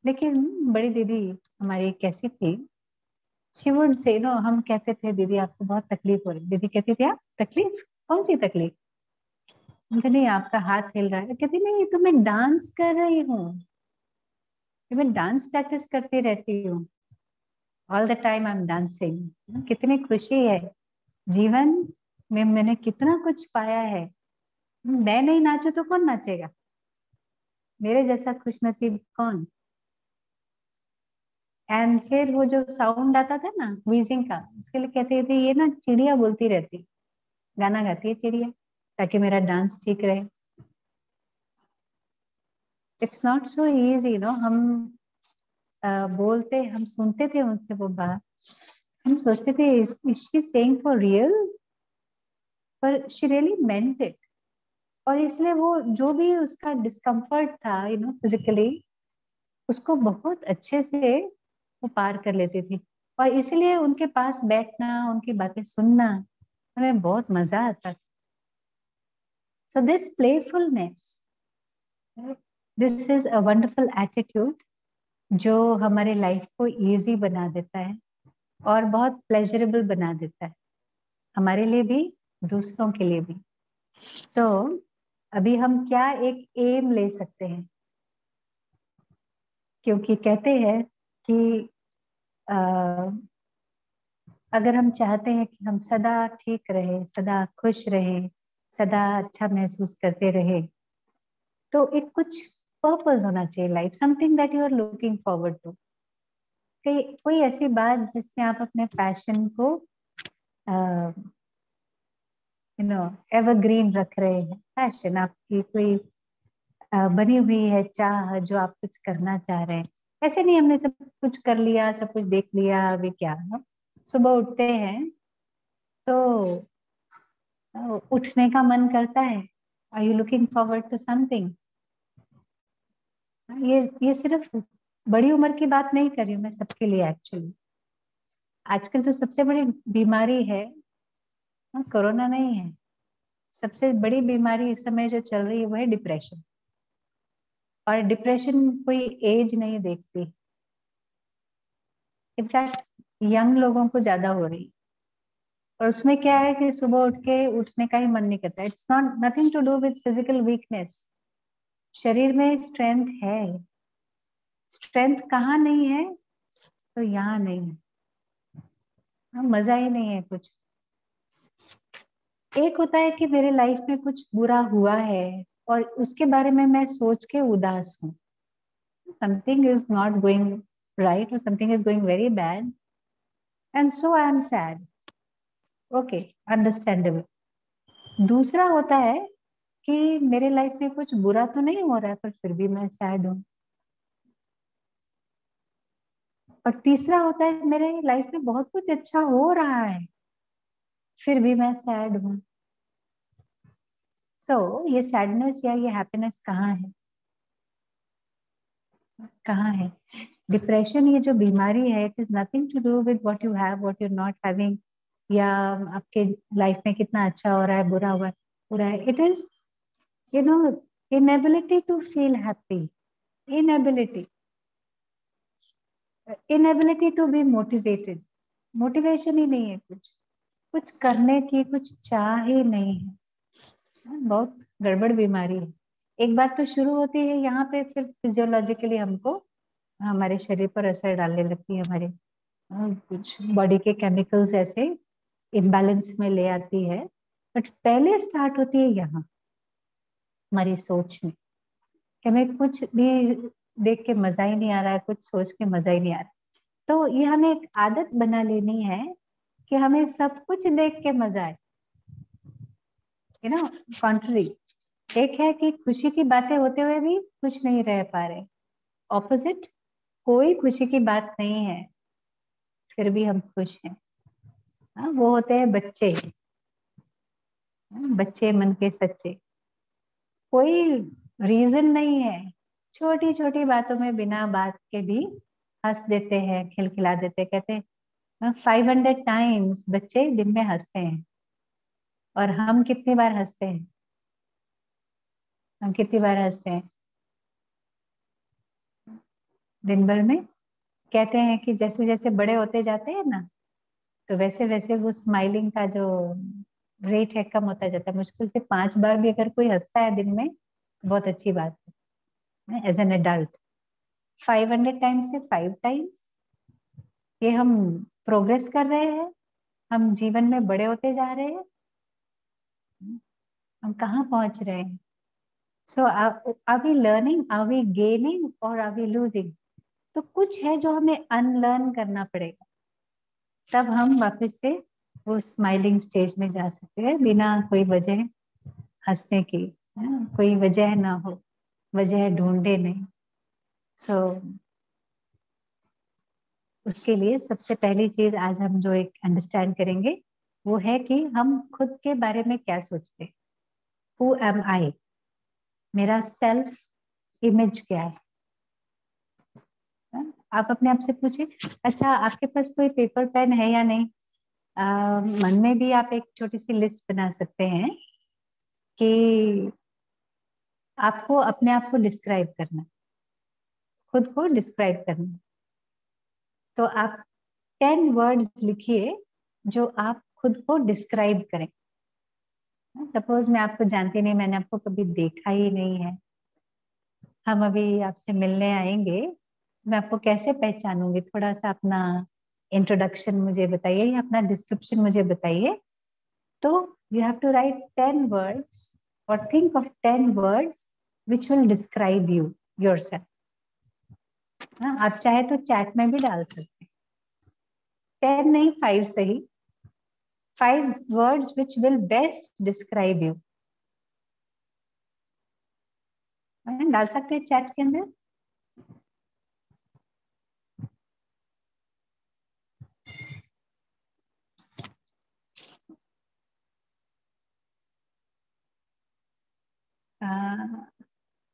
लेकिन बड़ी दीदी हमारी कैसी थी? शी वुड से नो, हम कहते थे दीदी आपको बहुत तकलीफ हो रही। दीदी कहती थी, आप तकलीफ? कौन सी तकलीफ? नहीं, आपका हाथ हिल रहा है। कहती नहीं, ये तो मैं डांस कर रही हूँ, मैं डांस प्रैक्टिस करती रहती हूँ, all the time I am dancing. कितनी खुशी है जीवन में, मैंने कितना कुछ पाया है। मैं नहीं नाचू तो कौन नाचेगा? मेरे जैसा खुश नसीब कौन? एंड फिर वो जो साउंड आता था ना व्हीजिंग का, उसके लिए कहते थे ये ना चिड़िया बोलती रहती, गाना गाती है चिड़िया, ताकि मेरा डांस ठीक रहे। इट्स नॉट सो इजी हम बोलते, हम सुनते थे उनसे वो बात, हम सोचते थे is she saying for real? पर शी रियली मेंट इट। और इसलिए वो जो भी उसका डिस्कम्फर्ट था फिजिकली, उसको बहुत अच्छे से वो पार कर लेती थी। और इसलिए उनके पास बैठना, उनकी बातें सुनना हमें बहुत मजा आता था। So this playfulness, this is a wonderful attitude जो हमारे लाइफ को इजी बना देता है और बहुत प्लेजरेबल बना देता है, हमारे लिए भी, दूसरों के लिए भी। तो अभी हम क्या एक एम ले सकते हैं, क्योंकि कहते हैं कि अगर हम चाहते हैं कि हम सदा ठीक रहे, सदा खुश रहे, सदा अच्छा महसूस करते रहे, तो एक कुछ पर्पस होना चाहिए life, something that you are looking forward to. कोई ऐसी बात जिसमें आप अपने पैशन को एवरग्रीन रख रहे हैं। पैशन आपकी कोई बनी हुई है चाह, जो आप कुछ करना चाह रहे हैं। ऐसे नहीं हमने सब कुछ कर लिया, सब कुछ देख लिया, अभी क्या हम सुबह उठते हैं तो उठने का मन करता है। Are you looking forward to something? ये सिर्फ बड़ी उम्र की बात नहीं कर रही हूँ मैं, सबके लिए एक्चुअली। आजकल जो सबसे बड़ी बीमारी है, कोरोना नहीं है, सबसे बड़ी बीमारी इस समय जो चल रही है वो है डिप्रेशन। और डिप्रेशन कोई एज नहीं देखती, इनफैक्ट यंग लोगों को ज्यादा हो रही है। और उसमें क्या है कि सुबह उठ के उठने का ही मन नहीं करता। It's not nothing to do with physical weakness. शरीर में स्ट्रेंथ है, स्ट्रेंथ कहाँ नहीं है? तो यहाँ नहीं है, मजा ही नहीं है कुछ। एक होता है कि मेरे लाइफ में कुछ बुरा हुआ है और उसके बारे में मैं सोच के उदास हूँ, something is not going right और something is going very bad and so I am sad. Okay, understandable. दूसरा होता है कि मेरे लाइफ में कुछ बुरा तो नहीं हो रहा है पर फिर भी मैं सैड हूँ। और तीसरा होता है मेरे लाइफ में बहुत कुछ अच्छा हो रहा है फिर भी मैं सैड हूँ। सो ये सैडनेस या ये हैप्पीनेस कहाँ है, कहाँ है? डिप्रेशन ये जो बीमारी है, it is nothing to do with what you have, what you not having, या आपके लाइफ में कितना अच्छा हो रहा है, बुरा हुआ है, बुरा है। It is you know inability to feel happy, inability, inability to be motivated. Motivation ही नहीं है, कुछ कुछ करने की कुछ चाह ही नहीं है। बहुत गड़बड़ बीमारी है। एक बार तो शुरू होती है यहाँ पे, फिर फिजियोलॉजिकली हमको हमारे शरीर पर असर डालने लगती है, हमारे कुछ बॉडी के केमिकल्स ऐसे इम्बैलेंस में ले आती है। बट पहले स्टार्ट होती है यहाँ हमारी सोच में, कि हमें कुछ भी देख के मजा ही नहीं आ रहा है, कुछ सोच के मजा ही नहीं आ रहा। तो ये हमें एक आदत बना लेनी है कि हमें सब कुछ देख के मजा आए, यू नो कॉन्ट्री। एक है कि खुशी की बातें होते हुए भी खुश नहीं रह पा रहे, ऑपोजिट, कोई खुशी की बात नहीं है फिर भी हम खुश हैं। वो होते हैं बच्चे, बच्चे मन के सच्चे। कोई रीजन नहीं है, छोटी छोटी बातों में बिना बात के भी हंस देते हैं, खिलखिला देते हैं। कहते हैं 500 टाइम्स बच्चे दिन में हंसते हैं, और हम कितनी बार हंसते हैं? हम कितनी बार हंसते हैं दिन भर में? कहते हैं कि जैसे जैसे बड़े होते जाते हैं ना, तो वैसे वैसे वो स्माइलिंग का जो रेट है कम होता जाता है। मुश्किल से 5 बार भी अगर कोई हंसता है दिन में, बहुत अच्छी बात है एज एन एडल्ट। 500 टाइम्स से 5 टाइम्स, ये हम प्रोग्रेस कर रहे हैं, हम जीवन में बड़े होते जा रहे हैं। हम कहाँ पहुंच रहे हैं? So are we learning, are we gaining और आर वी लूजिंग? तो कुछ है जो हमें अनलर्न करना पड़ेगा, तब हम वापस से वो स्माइलिंग स्टेज में जा सकते हैं बिना कोई वजह हंसने की, है ना? कोई वजह ना हो, वजह ढूंढे नहीं। सो उसके लिए सबसे पहली चीज आज हम जो एक अंडरस्टैंड करेंगे वो है कि हम खुद के बारे में क्या सोचते हैं। हु एम आई, मेरा सेल्फ इमेज क्या है? आप अपने आप से पूछे। अच्छा, आपके पास कोई पेपर पेन है या नहीं? मन में भी आप एक छोटी सी लिस्ट बना सकते हैं कि आपको अपने आप को डिस्क्राइब करना, खुद को डिस्क्राइब करना। तो आप 10 वर्ड्स लिखिए जो आप खुद को डिस्क्राइब करें। सपोज मैं आपको जानती नहीं, मैंने आपको कभी देखा ही नहीं है, हम अभी आपसे मिलने आएंगे, मैं आपको कैसे पहचानूंगी? थोड़ा सा अपना इंट्रोडक्शन मुझे बताइए या अपना डिस्क्रिप्शन मुझे बताइए। तो you have to write 10 words और think of 10 words which will describe you yourself. आप चाहे तो चैट में भी डाल सकते हैं, 10 नहीं 5 सही, 5 words which will best describe you. डाल सकते हैं चैट के अंदर।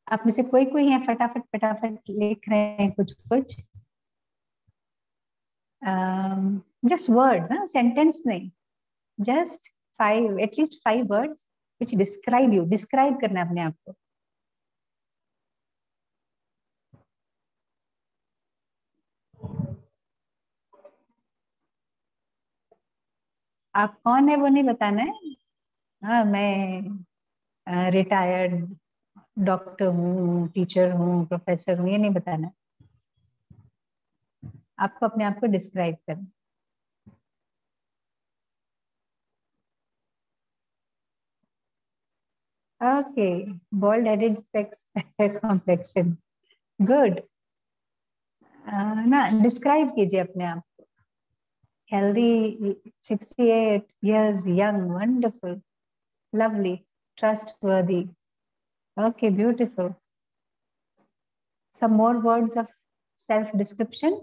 आप में से कोई कोई है फटाफट फटाफट लिख रहे हैं कुछ कुछ। जस्ट वर्ड्स, हाँ सेंटेंस नहीं, just 5, at least 5 words which describe you. Describe करना अपने आप को। आप कौन है वो नहीं बताना है। हाँ, मैं रिटायर्ड डॉक्टर हूँ, टीचर हूँ, प्रोफेसर हूँ, ये नहीं बताना है। आपको अपने आप को डिस्क्राइब करना। Okay, bald headed specs complexion, good. ना डिस्क्राइब कीजिए अपने आप। Healthy, 68 years young, wonderful, lovely, trustworthy. Okay, beautiful. Some more words of self description.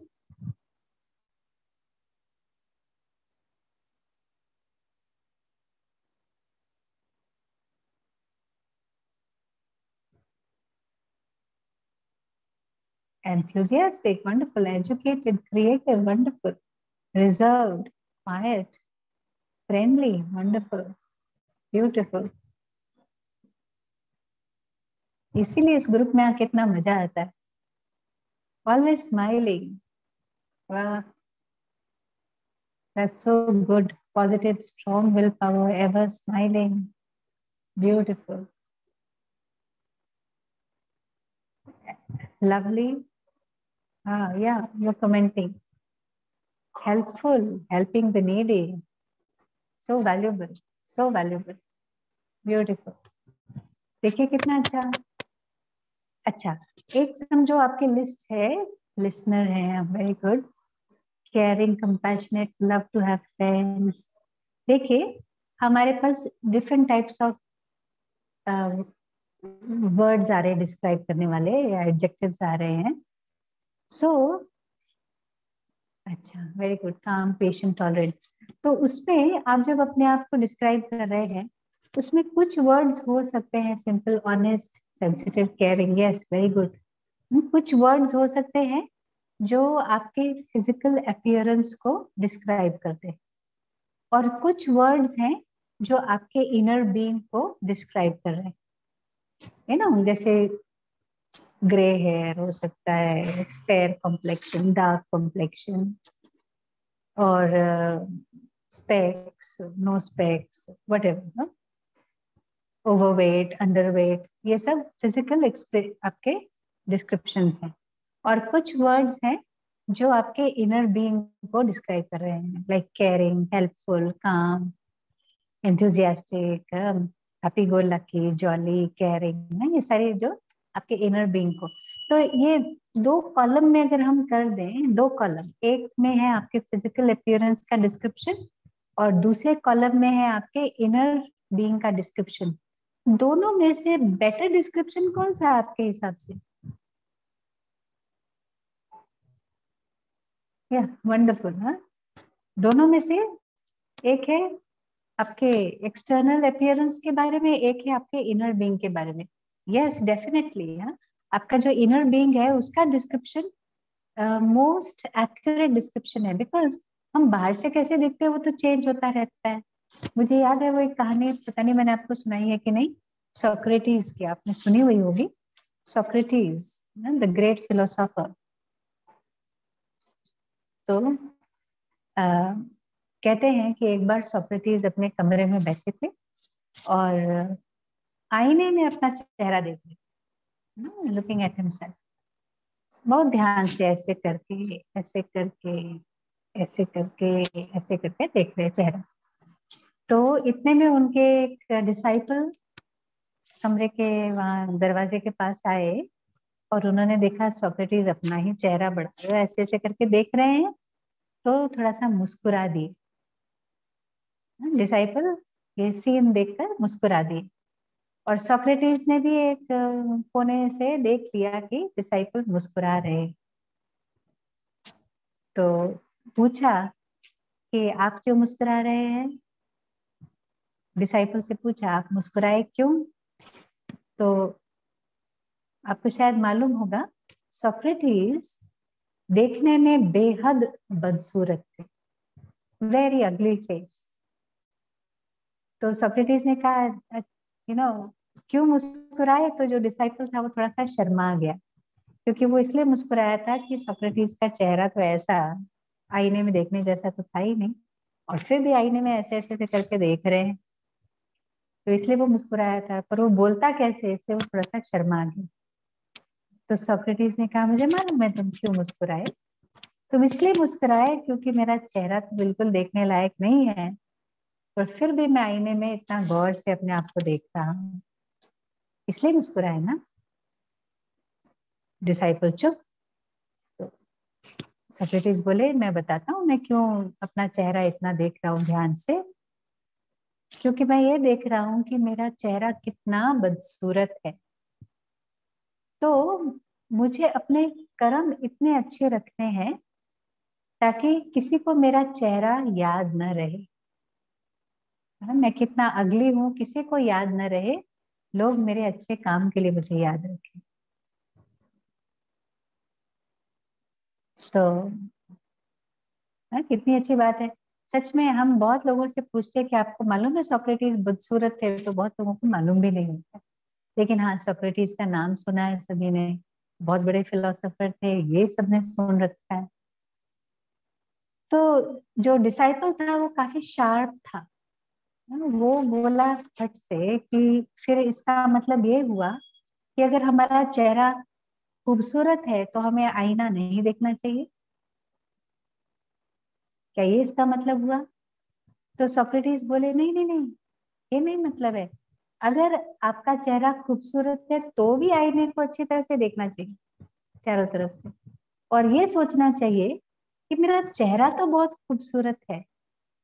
enthusiastic, wonderful, educated, creative, wonderful, reserved, quiet, friendly, wonderful, beautiful. इसीलिए इस group में आके कितना मजा आता है. Always smiling. Wow, that's so good. Positive, strong willpower, ever smiling, beautiful, lovely. Yeah, you're commenting. Helpful, helping the needy. So valuable, so valuable, beautiful. देखिए कितना अच्छा. अच्छा, एक समझो आपकी लिस्ट है, लिसनर है, very good. Caring, compassionate, love to have friends. देखिए हमारे पास डिफरेंट टाइप्स ऑफ वर्ड्स आ रहे हैं डिस्क्राइब करने वाले, या एडजेक्टिव्स आ रहे हैं. सो अच्छा, वेरी गुड. काम, पेशेंट, टॉलरेंट. तो उसमें आप जब अपने आप को डिस्क्राइब कर रहे हैं, उसमें कुछ वर्ड्स हो सकते हैं simple, honest, sensitive, caring. Yes, very good. कुछ वर्ड्स हो सकते हैं जो आपके फिजिकल अपीयरेंस को डिस्क्राइब करते हैं, और कुछ वर्ड्स हैं जो आपके इनर बीइंग को डिस्क्राइब कर रहे हैं, है ना. जैसे ग्रे हेयर हो सकता है, फेयर कॉम्प्लेक्शन, डार्क कॉम्प्लेक्शन, और specs, no specs, whatever, overweight, underweight, ये सब फिजिकल आपके डिस्क्रिप्शंस हैं. और कुछ वर्ड्स हैं जो आपके इनर बीइंग को डिस्क्राइब कर रहे हैं, लाइक केयरिंग, हेल्पफुल, काम, enthusiastic, happy go lucky, jolly, caring, ये सारी जो आपके इनर बीइंग को. तो ये दो कॉलम में अगर हम कर दें, दो कॉलम, एक में है आपके फिजिकल अपीयरेंस का डिस्क्रिप्शन और दूसरे कॉलम में है आपके इनर बीइंग का डिस्क्रिप्शन. दोनों में से बेटर डिस्क्रिप्शन कौन सा है आपके हिसाब से? या वंडरफुल. हाँ, दोनों में से एक है आपके एक्सटर्नल अपीयरेंस के बारे में, एक है आपके इनर बीइंग के बारे में. Yes, definitely. हाँ, आपका जो इनर बीइंग है उसका डिस्क्रिप्शन मोस्ट एक्यूरेट डिस्क्रिप्शन है, बिकॉज हम बाहर से कैसे दिखते हैं वो तो चेंज होता रहता है. मुझे याद है वो एक कहानी, पता नहीं मैंने आपको सुनाई है कि नहीं, सोक्रेटिस की, आपने सुनी हुई होगी. Socrates, the great philosopher. तो कहते हैं कि एक बार सोक्रेटिस अपने कमरे में बैठे थे और आईने में अपना चेहरा देख रहे, लुकिंग एट हिमसेल्फ, बहुत ध्यान से, ऐसे करके, ऐसे करके, ऐसे करके, ऐसे करके देख रहे चेहरा. तो इतने में उनके एक डिसाइपल कमरे के वहां दरवाजे के पास आए और उन्होंने देखा सोक्रेटिस अपना ही चेहरा बढ़ा हुआ ऐसे ऐसे करके देख रहे हैं, तो थोड़ा सा मुस्कुरा दिए. डिसाइपल ये सीन देखकर मुस्कुरा दिए, और सोक्रेटिस ने भी एक कोने से देख लिया कि डिसाइपल मुस्कुरा रहे. तो पूछा कि आप क्यों मुस्कुरा रहे हैं. डिसाइपल से पूछा, आप मुस्कुराए क्यों. तो आपको शायद मालूम होगा, सोक्रेटिस देखने में बेहद बदसूरत थे, वेरी अगली फेस. तो सोक्रेटिस ने कहा, यू नो, क्यों मुस्कुराए. तो जो डिसाइपल था वो थोड़ा सा शर्मा गया, क्योंकि वो इसलिए मुस्कुराया था कि सोक्रेटिस का चेहरा तो ऐसा आईने में देखने जैसा तो था ही नहीं, और फिर भी आईने में ऐसे ऐसे से करके देख रहे हैं, तो इसलिए वो मुस्कुराया था. पर वो बोलता कैसे, इसलिए वो थोड़ा सा शर्मा गया. तो सोक्रेटिस ने कहा, मुझे मालूम है तुम क्यों मुस्कुराए. तुम इसलिए मुस्कुराए क्योंकि मेरा चेहरा तो बिल्कुल देखने लायक नहीं है, पर फिर भी मैं आईने में इतना गौर से अपने आप को देख रहा हूँ, इसलिए मुस्कुराए ना. डिसाइपल चुप. तो सोक्रेटिस बोले, मैं बताता हूँ मैं क्यों अपना चेहरा इतना देख रहा हूँ ध्यान से. क्योंकि मैं ये देख रहा हूँ कि मेरा चेहरा कितना बदसूरत है, तो मुझे अपने कर्म इतने अच्छे रखने हैं ताकि किसी को मेरा चेहरा याद न रहे. मैं कितना अगली हूँ किसी को याद न रहे, लोग मेरे अच्छे काम के लिए मुझे याद रखें. तो कितनी अच्छी बात है। सच में हम बहुत लोगों से पूछते हैं कि आपको मालूम है सोक्रेटिस बदसूरत थे, तो बहुत लोगों को मालूम भी नहीं होता। लेकिन हाँ, सोक्रेटिस का नाम सुना है सभी ने, बहुत बड़े फिलोसोफर थे, ये सबने सुन रखा है। तो जो डिसाइपल था वो काफी शार्प था। वो बोला फट से कि फिर इसका मतलब ये हुआ कि अगर हमारा चेहरा खूबसूरत है तो हमें आईना नहीं देखना चाहिए, क्या ये इसका मतलब हुआ? तो सोक्रेटिस बोले नहीं नहीं नहीं, ये नहीं मतलब है। अगर आपका चेहरा खूबसूरत है तो भी आईने को अच्छी तरह से देखना चाहिए चारों तरफ से, और ये सोचना चाहिए कि मेरा चेहरा तो बहुत खूबसूरत है,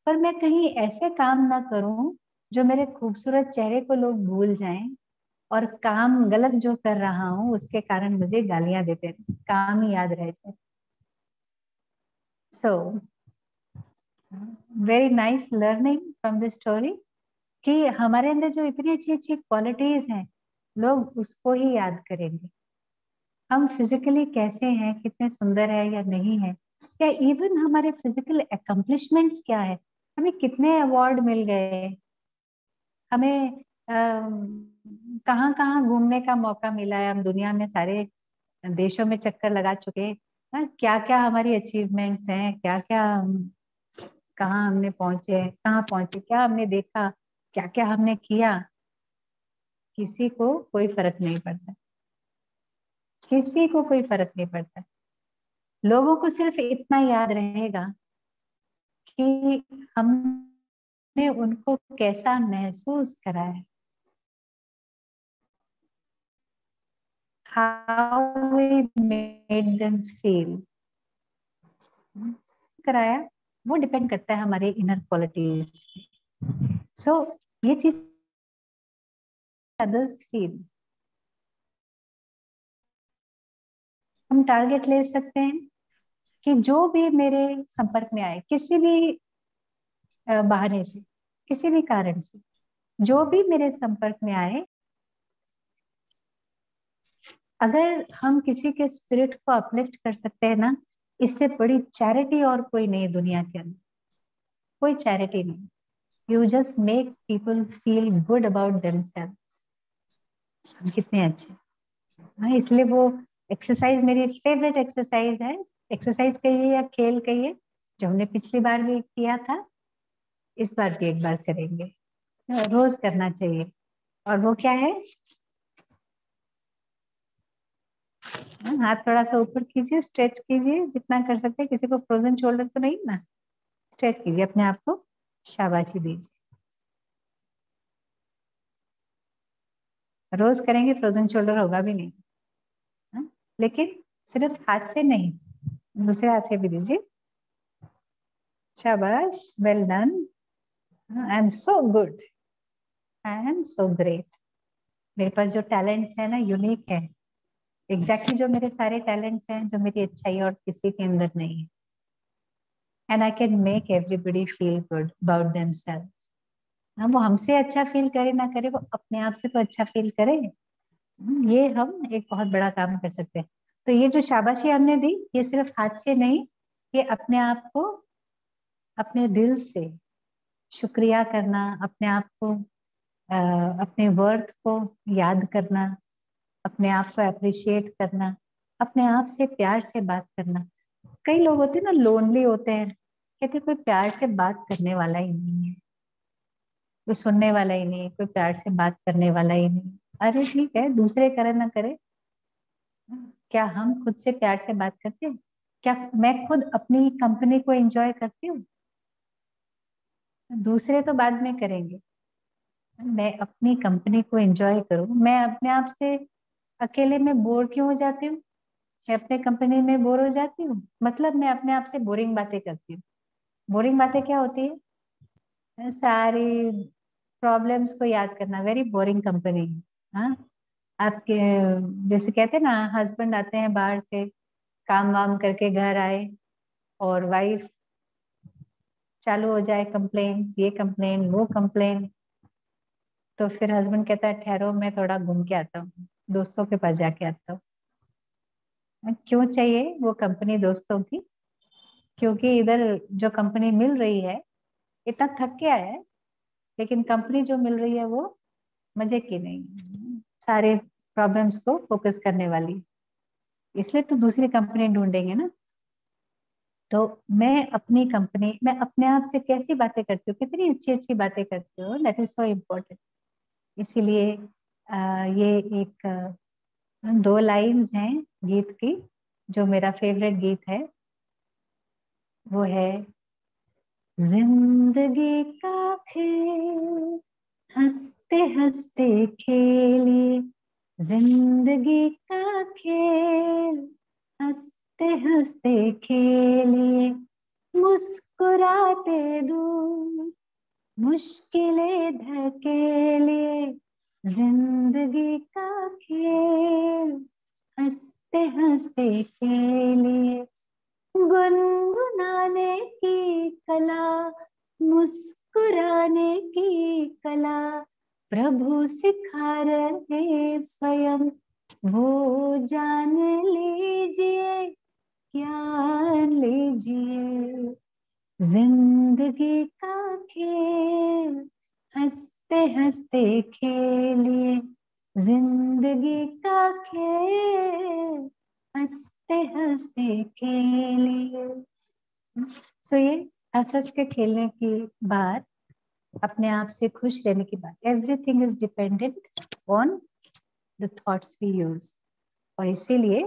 पर मैं कहीं ऐसे काम ना करूं जो मेरे खूबसूरत चेहरे को लोग भूल जाएं, और काम गलत जो कर रहा हूं उसके कारण मुझे गालियां देते हैं, काम ही याद रह जाए। So very nice learning from this story कि हमारे अंदर जो इतनी अच्छी अच्छी क्वालिटीज हैं, लोग उसको ही याद करेंगे। हम फिजिकली कैसे हैं, कितने सुंदर है या नहीं है, या इवन हमारे फिजिकल अकम्पलिशमेंट्स क्या है, हमें कितने अवार्ड मिल गए, हमें कहाँ कहाँ घूमने का मौका मिला है, हम दुनिया में सारे देशों में चक्कर लगा चुके हैं, क्या क्या हमारी अचीवमेंट्स हैं, क्या क्या कहाँ हमने पहुंचे, कहाँ पहुंचे, क्या हमने देखा, क्या क्या हमने किया, किसी को कोई फर्क नहीं पड़ता, किसी को कोई फर्क नहीं पड़ता। लोगों को सिर्फ इतना याद रहेगा कि हमने उनको कैसा महसूस कराया, how we made them feel कराया। वो डिपेंड करता है हमारे इनर क्वालिटीज पे। सो ये चीज अदर्स फील, हम टारगेट ले सकते हैं कि जो भी मेरे संपर्क में आए, किसी भी बहाने से, किसी भी कारण से, जो भी मेरे संपर्क में आए, अगर हम किसी के स्पिरिट को अपलिफ्ट कर सकते हैं ना, इससे बड़ी चैरिटी और कोई नहीं है दुनिया के अंदर, कोई चैरिटी नहीं। You just make people feel good about themselves. कितने अच्छे। हाँ, इसलिए वो एक्सरसाइज मेरी फेवरेट एक्सरसाइज है। एक्सरसाइज कहिए या खेल कहिए, जो हमने पिछली बार भी किया था, इस बार भी एक बार करेंगे, रोज करना चाहिए। और वो क्या है, हाथ थोड़ा सा ऊपर कीजिए, स्ट्रेच कीजिए जितना कर सकते हैं, किसी को फ्रोजन शोल्डर तो नहीं ना, स्ट्रेच कीजिए अपने आप को, शाबाशी दीजिए। रोज करेंगे फ्रोजन शोल्डर होगा भी नहीं। हाँ? लेकिन सिर्फ हाथ से नहीं, दूसरे हाथ से भी दीजिए। शाबाश, well done, I am so good, I am so great. मेरे पास जो टैलेंट्स है ना, यूनिक है, एग्जैक्टली जो मेरे सारे टैलेंट्स हैं, जो मेरी अच्छाई और किसी के अंदर नहीं है। And I can make everybody feel good about themselves. हाँ, वो हमसे अच्छा फील करे ना करे, वो अपने आप से तो अच्छा फील करे। ये हम एक बहुत बड़ा काम कर सकते हैं। तो ये जो शाबाशी हमने दी, ये सिर्फ हाथ से नहीं, ये अपने आप को अपने दिल से शुक्रिया करना, अपने आप को अपने वर्थ को याद करना, अपने आप को अप्रिशिएट करना, अपने आप से प्यार से बात करना। कई लोग होते हैं ना, लोनली होते हैं, कहते कोई प्यार से बात करने वाला ही नहीं है, कोई सुनने वाला ही नहीं है, कोई प्यार से बात करने वाला ही नहीं। अरे ठीक है, दूसरे करे ना करे, क्या हम खुद से प्यार से बात करते हैं? क्या मैं खुद अपनी कंपनी को एंजॉय करती हूँ? दूसरे तो बाद में करेंगे, मैं अपनी कंपनी को एंजॉय करूँ। मैं अपने आप से अकेले में बोर क्यों हो जाती हूँ? मैं अपने कंपनी में बोर हो जाती हूँ, मतलब मैं अपने आप से बोरिंग बातें करती हूँ। बोरिंग बातें क्या होती है? सारी प्रॉब्लम्स को याद करना, वेरी बोरिंग कंपनी। हाँ, आपके जैसे कहते हैं ना, हस्बैंड आते हैं बाहर से, काम वाम करके घर आए, और वाइफ चालू हो जाए कंप्लेन, ये कंप्लेन वो कंप्लेन, तो फिर हस्बैंड कहता है ठहरो, मैं थोड़ा घूम के आता हूँ, दोस्तों के पास जाके आता हूँ। क्यों चाहिए वो कंपनी दोस्तों की? क्योंकि इधर जो कंपनी मिल रही है इतना थक गया है, लेकिन कंपनी जो मिल रही है वो मजे की नहीं है, सारे प्रॉब्लम्स को फोकस करने वाली, इसलिए तो दूसरी कंपनी ढूंढेंगे ना। तो मैं अपनी कंपनी, मैं अपने आप से कैसी बातें करती हूँ, कितनी अच्छी अच्छी बातें करती हूँ, दैट इज सो इम्पोर्टेंट। इसीलिए ये एक दो लाइंस हैं गीत की, जो मेरा फेवरेट गीत है, वो है, जिंदगी का खेल हंसते हंसते खेलिए, जिंदगी का खेल हंसते हंसते खेलिए, मुस्कुराते दूर मुश्किलें धकेलिए, जिंदगी का खेल हंसते हंसते खेलिए, गुनगुनाने की कला मुस्कुराने की कला प्रभु सिखा रहे स्वयं, वो जान लीजिए ज्ञान लीजिए, जिंदगी का खेल हंसते हंसते खेलिए, जिंदगी का खेल हंसते हंसते खेलिए। सो ये हंस हंस के खेलने की बात, अपने आप से खुश रहने की बात, everything is dependent on the thoughts we use. और इसीलिए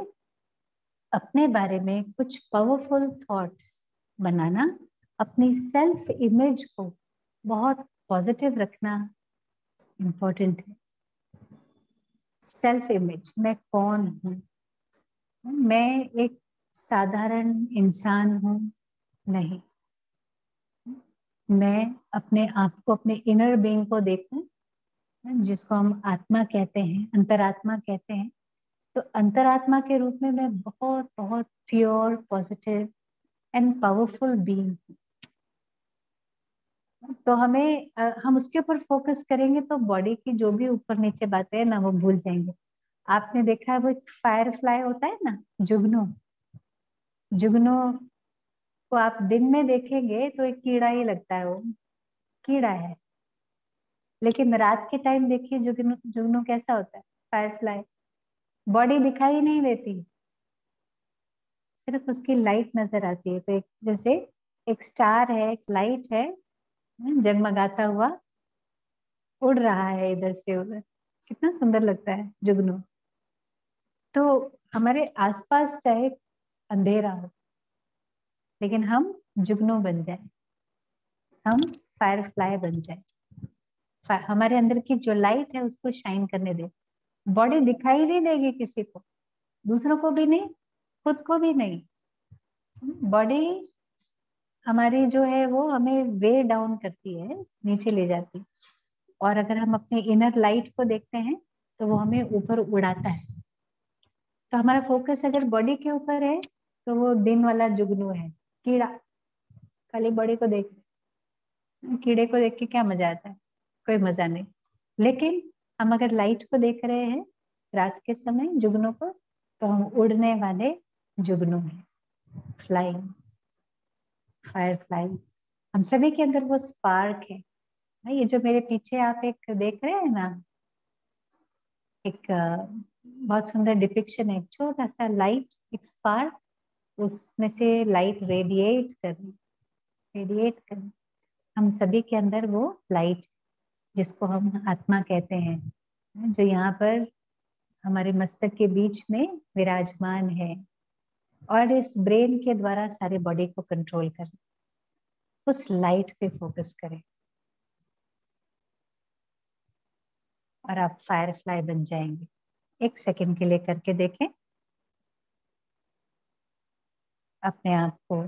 अपने बारे में कुछ पावरफुल थॉट्स बनाना, अपनी सेल्फ इमेज को बहुत पॉजिटिव रखना इम्पोर्टेंट है। सेल्फ इमेज, मैं कौन हूँ? मैं एक साधारण इंसान हूँ? नहीं, मैं अपने आप को, अपने इनर बीइंग को देखूं, जिसको हम आत्मा कहते हैं, अंतरात्मा कहते हैं। तो अंतरात्मा के रूप में मैं बहुत बहुत pure, positive and powerful being हूँ। तो हमें हम उसके ऊपर फोकस करेंगे तो बॉडी की जो भी ऊपर नीचे बातें हैं ना, वो भूल जाएंगे। आपने देखा है वो एक फायर फ्लाई होता है ना, जुगनू, जुगनू को आप दिन में देखेंगे तो एक कीड़ा ही लगता है, वो कीड़ा है। लेकिन रात के टाइम देखिए जुगनू, जुगनू कैसा होता है, फायर फ्लाई, बॉडी दिखाई नहीं देती, सिर्फ उसकी लाइट नजर आती है। तो एक जैसे एक स्टार है, एक लाइट है, जगमगाता हुआ उड़ रहा है इधर से उधर, कितना सुंदर लगता है जुगनू। तो हमारे आसपास चाहे अंधेरा हो, लेकिन हम जुगनू बन जाए, हम फायर फ्लाई बन जाए, हमारे अंदर की जो लाइट है उसको शाइन करने दे। बॉडी दिखाई नहीं देगी किसी को, दूसरों को भी नहीं, खुद को भी नहीं। बॉडी हमारी जो है वो हमें वे डाउन करती है, नीचे ले जाती है। और अगर हम अपने इनर लाइट को देखते हैं तो वो हमें ऊपर उड़ाता है। तो हमारा फोकस अगर बॉडी के ऊपर है तो वो दिन वाला जुगनू है, कीड़ा, खाली बॉडी को देख, कीड़े को देख के क्या मजा आता है? कोई मजा नहीं। लेकिन हम अगर लाइट को देख रहे हैं रात के समय, जुगनू को, तो हम उड़ने वाले जुगनू हैं, फ्लाइंग फायर फ्लाइज। हम सभी के अंदर वो स्पार्क है ना। ये जो मेरे पीछे आप एक देख रहे हैं ना, एक बहुत सुंदर डिपिक्शन है, एक छोटा सा लाइट, एक स्पार्क, उसमें से लाइट रेडिएट कर, हम सभी के अंदर वो लाइट, जिसको हम आत्मा कहते हैं, जो यहाँ पर हमारे मस्तक के बीच में विराजमान है और इस ब्रेन के द्वारा सारे बॉडी को कंट्रोल कर, उस लाइट पे फोकस करें और आप फायर फ्लाई बन जाएंगे। एक सेकंड के लिए करके देखें, अपने आप को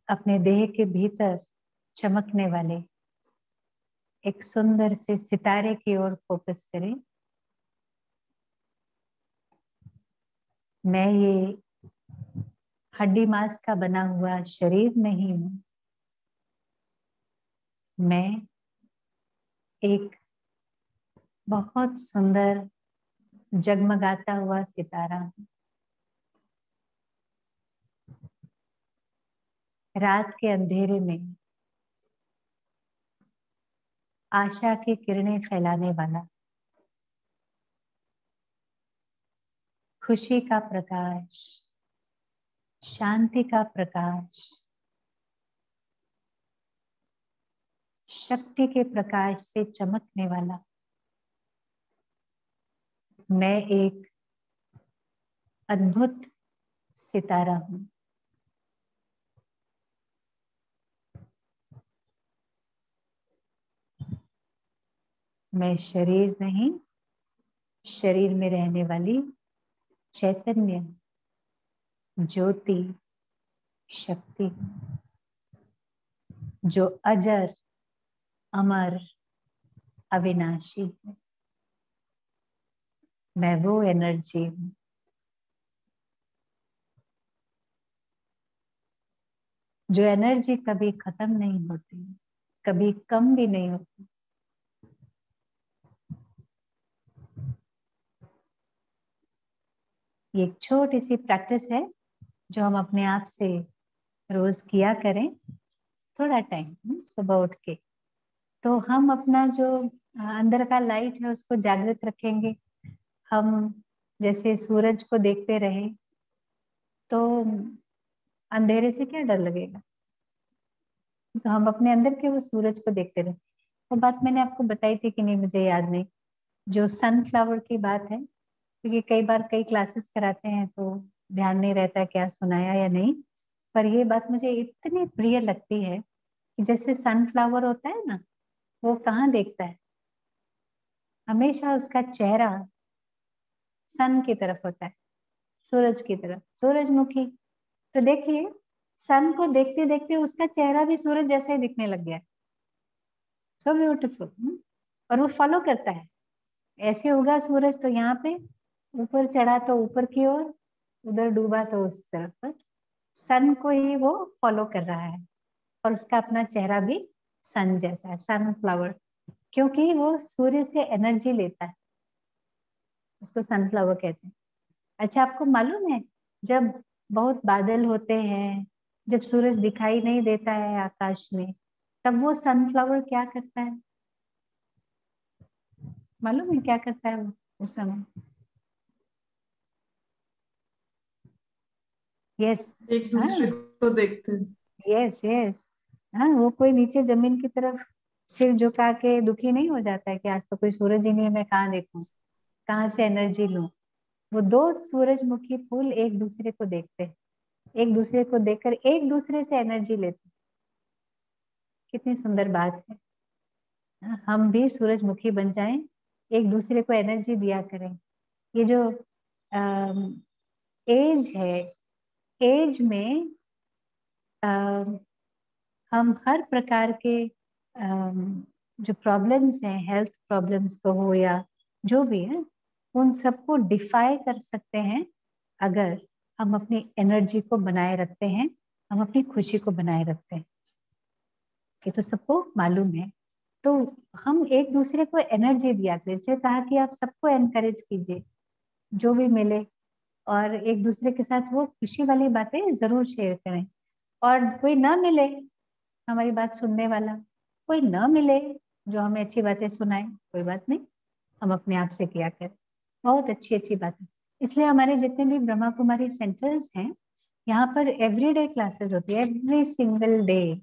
अपने देह के भीतर चमकने वाले एक सुंदर से सितारे की ओर फोकस करें। मैं ये हड्डी मांस का बना हुआ शरीर नहीं हूं, मैं एक बहुत सुंदर जगमगाता हुआ सितारा। रात के अंधेरे में आशा की किरणें फैलाने वाला, खुशी का प्रकाश, शांति का प्रकाश, शक्ति के प्रकाश से चमकने वाला मैं एक अद्भुत सितारा हूं। मैं शरीर नहीं, शरीर में रहने वाली चैतन्य, ज्योति, शक्ति, जो अजर, अमर, अविनाशी है। मैं वो एनर्जी हूँ जो एनर्जी कभी खत्म नहीं होती, कभी कम भी नहीं होती। ये एक छोटी सी प्रैक्टिस है जो हम अपने आप से रोज किया करें, थोड़ा टाइम सुबह उठ के। तो हम अपना जो अंदर का लाइट है उसको जागृत रखेंगे। हम जैसे सूरज को देखते रहे तो अंधेरे से क्या डर लगेगा, तो हम अपने अंदर के वो सूरज को देखते रहे। वो बात मैंने आपको बताई थी कि नहीं मुझे याद नहीं, जो सनफ्लावर की बात है, क्योंकि कई बार कई क्लासेस कराते हैं तो ध्यान नहीं रहता क्या सुनाया या नहीं। पर ये बात मुझे इतनी प्रिय लगती है कि जैसे सनफ्लावर होता है ना, वो कहाँ देखता है, हमेशा उसका चेहरा सन की तरफ होता है, सूरज की तरफ, सूरजमुखी। तो देखिए सन को देखते देखते उसका चेहरा भी सूरज जैसे ही दिखने लग गया। So beautiful. और वो फॉलो करता है, ऐसे उगा सूरज तो यहाँ पे, ऊपर चढ़ा तो ऊपर की ओर, उधर डूबा तो उस तरफ। सन को ही वो फॉलो कर रहा है और उसका अपना चेहरा भी सन जैसा है, सनफ्लावर, क्योंकि वो सूर्य से एनर्जी लेता है, उसको सनफ्लावर कहते हैं। अच्छा आपको मालूम है जब बहुत बादल होते हैं, जब सूरज दिखाई नहीं देता है आकाश में, तब वो सनफ्लावर क्या करता है, मालूम है क्या करता है वो उस समय? यस। एक दूसरे हाँ, को देखते हैं। Yes yes. हाँ, वो कोई नीचे जमीन की तरफ सिर झुका के दुखी नहीं हो जाता है कि आज तो कोई सूरज ही नहीं है, मैं कहाँ देखूं, कहाँ से एनर्जी लूं। वो दो सूरजमुखी फूल एक दूसरे को देखते हैं, एक दूसरे को देखकर एक दूसरे से एनर्जी लेते हैं। कितनी सुंदर बात है। हाँ, हम भी सूरजमुखी बन जाएं, एक दूसरे को एनर्जी दिया करें। ये जो एज है, एज में हम हर प्रकार के जो प्रॉब्लम्स हैं, हेल्थ प्रॉब्लम्स को हो या जो भी है, उन सबको डिफाई कर सकते हैं अगर हम अपनी एनर्जी को बनाए रखते हैं, हम अपनी खुशी को बनाए रखते हैं। ये तो सबको मालूम है। तो हम एक दूसरे को एनर्जी दिया करें, जैसे कहा कि आप सबको एनकरेज कीजिए जो भी मिले, और एक दूसरे के साथ वो खुशी वाली बातें जरूर शेयर करें। और कोई ना मिले हमारी बात सुनने वाला, कोई ना मिले जो हमें अच्छी बातें सुनाए, कोई बात नहीं, हम अपने आप से किया करें, बहुत अच्छी अच्छी बात है। इसलिए हमारे जितने भी ब्रह्मा कुमारी सेंटर्स हैं, यहाँ पर एवरीडे क्लासेस होती है, एवरी सिंगल डे।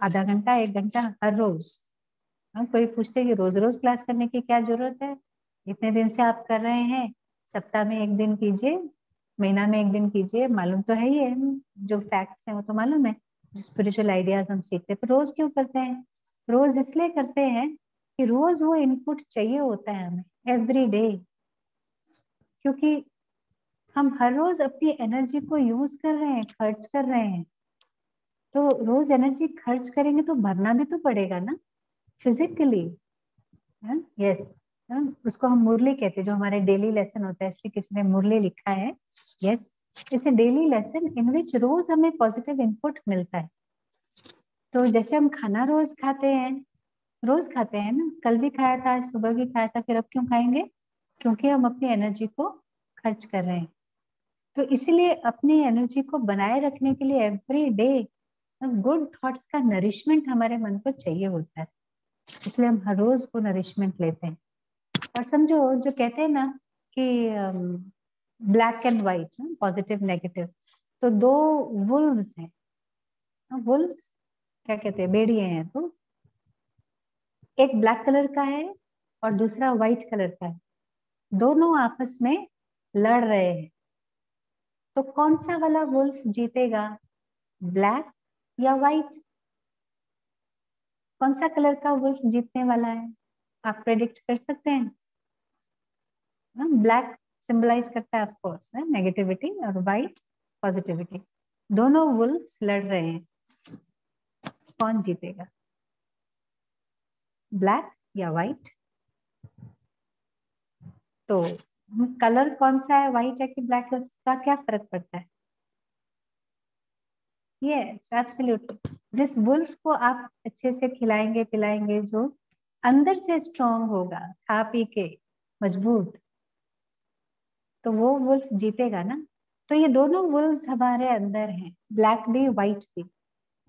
आधा घंटा 1 घंटा हर रोज। कोई पूछते कि रोज रोज क्लास करने की क्या जरूरत है, इतने दिन से आप कर रहे हैं, सप्ताह में 1 दिन कीजिए, महीना में 1 दिन कीजिए, मालूम तो है ही है, जो फैक्ट्स हैं वो तो मालूम है, जो स्पिरिचुअल आइडियाज हम सीखते हैं। पर रोज क्यों करते हैं? रोज इसलिए करते हैं कि रोज वो इनपुट चाहिए होता है हमें, एवरी डे। क्योंकि हम हर रोज अपनी एनर्जी को यूज कर रहे हैं, खर्च कर रहे हैं, तो रोज एनर्जी खर्च करेंगे तो भरना भी तो पड़ेगा ना, फिजिकली। यस। उसको हम मुरली कहते हैं, जो हमारे डेली लेसन होता है, इसलिए किसी ने मुरली लिखा है। यस, इसे डेली लेसन इन विच रोज हमें पॉजिटिव इनपुट मिलता है। तो जैसे हम खाना रोज खाते हैं, रोज खाते हैं ना, कल भी खाया था, आज सुबह भी खाया था, फिर अब क्यों खाएंगे? क्योंकि हम अपनी एनर्जी को खर्च कर रहे हैं। तो इसलिए अपनी एनर्जी को बनाए रखने के लिए एवरी डे गुड थॉट्स का नरिशमेंट हमारे मन को चाहिए होता है, इसलिए हम हर रोज वो नरिशमेंट लेते हैं। और समझो, जो कहते हैं ना कि black and white, positive negative, तो दो वुल्व्स हैं। वुल्व्स क्या कहते हैं? भेड़िए हैं। तो एक ब्लैक कलर का है और दूसरा व्हाइट कलर का है, दोनों आपस में लड़ रहे हैं। तो कौन सा वाला वुल्फ जीतेगा, ब्लैक या व्हाइट? कौन सा कलर का वुल्फ जीतने वाला है? आप प्रेडिक्ट कर सकते हैं? ब्लैक सिंबलाइज करता है ऑफ कोर्स नेगेटिविटी, और व्हाइट पॉजिटिविटी। दोनों वुल्फ्स लड़ रहे हैं, कौन जीतेगा, ब्लैक या व्हाइट? तो कलर कौन सा है, व्हाइट है कि ब्लैक है, उसका क्या फर्क पड़ता है? Yes absolutely. जिस वुल्फ को आप अच्छे से खिलाएंगे पिलाएंगे, जो अंदर से स्ट्रांग होगा, खा पी के मजबूत, तो वो वुल्फ जीतेगा ना। तो ये दोनों वुल्व्स हमारे अंदर हैं, ब्लैक भी व्हाइट भी।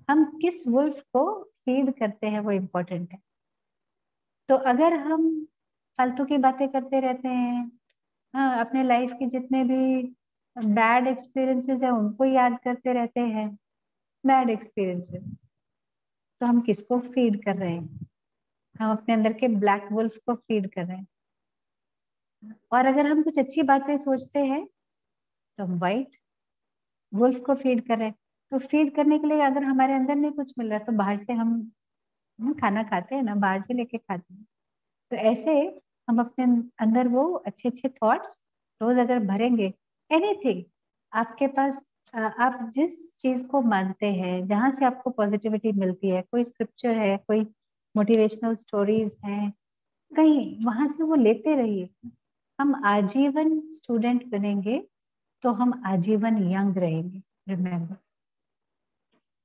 हम किस वुल्फ को फीड करते हैं वो इम्पोर्टेंट है। तो अगर हम फालतू की बातें करते रहते हैं, हाँ, अपने लाइफ के जितने भी बैड एक्सपीरियंसेस है उनको याद करते रहते हैं, बैड एक्सपीरियंसेस, तो हम किसको फीड कर रहे हैं? हम अपने अंदर के ब्लैक वुल्फ को फीड कर रहे हैं। और अगर हम कुछ अच्छी बातें सोचते हैं तो हम व्हाइट वुल्फ को फीड कर रहे हैं। तो फीड करने के लिए अगर हमारे अंदर नहीं कुछ मिल रहा तो बाहर से हम खाना खाते हैं ना, बाहर से लेके खाते हैं। तो ऐसे हम अपने अंदर वो अच्छे अच्छे थॉट्स रोज अगर भरेंगे, एनीथिंग आपके पास, आप जिस चीज को मानते हैं, जहां से आपको पॉजिटिविटी मिलती है, कोई स्क्रिप्चर है, कोई मोटिवेशनल स्टोरीज हैं, कहीं वहां से वो लेते रहिए। हम आजीवन स्टूडेंट बनेंगे तो हम आजीवन यंग रहेंगे। रिमेम्बर,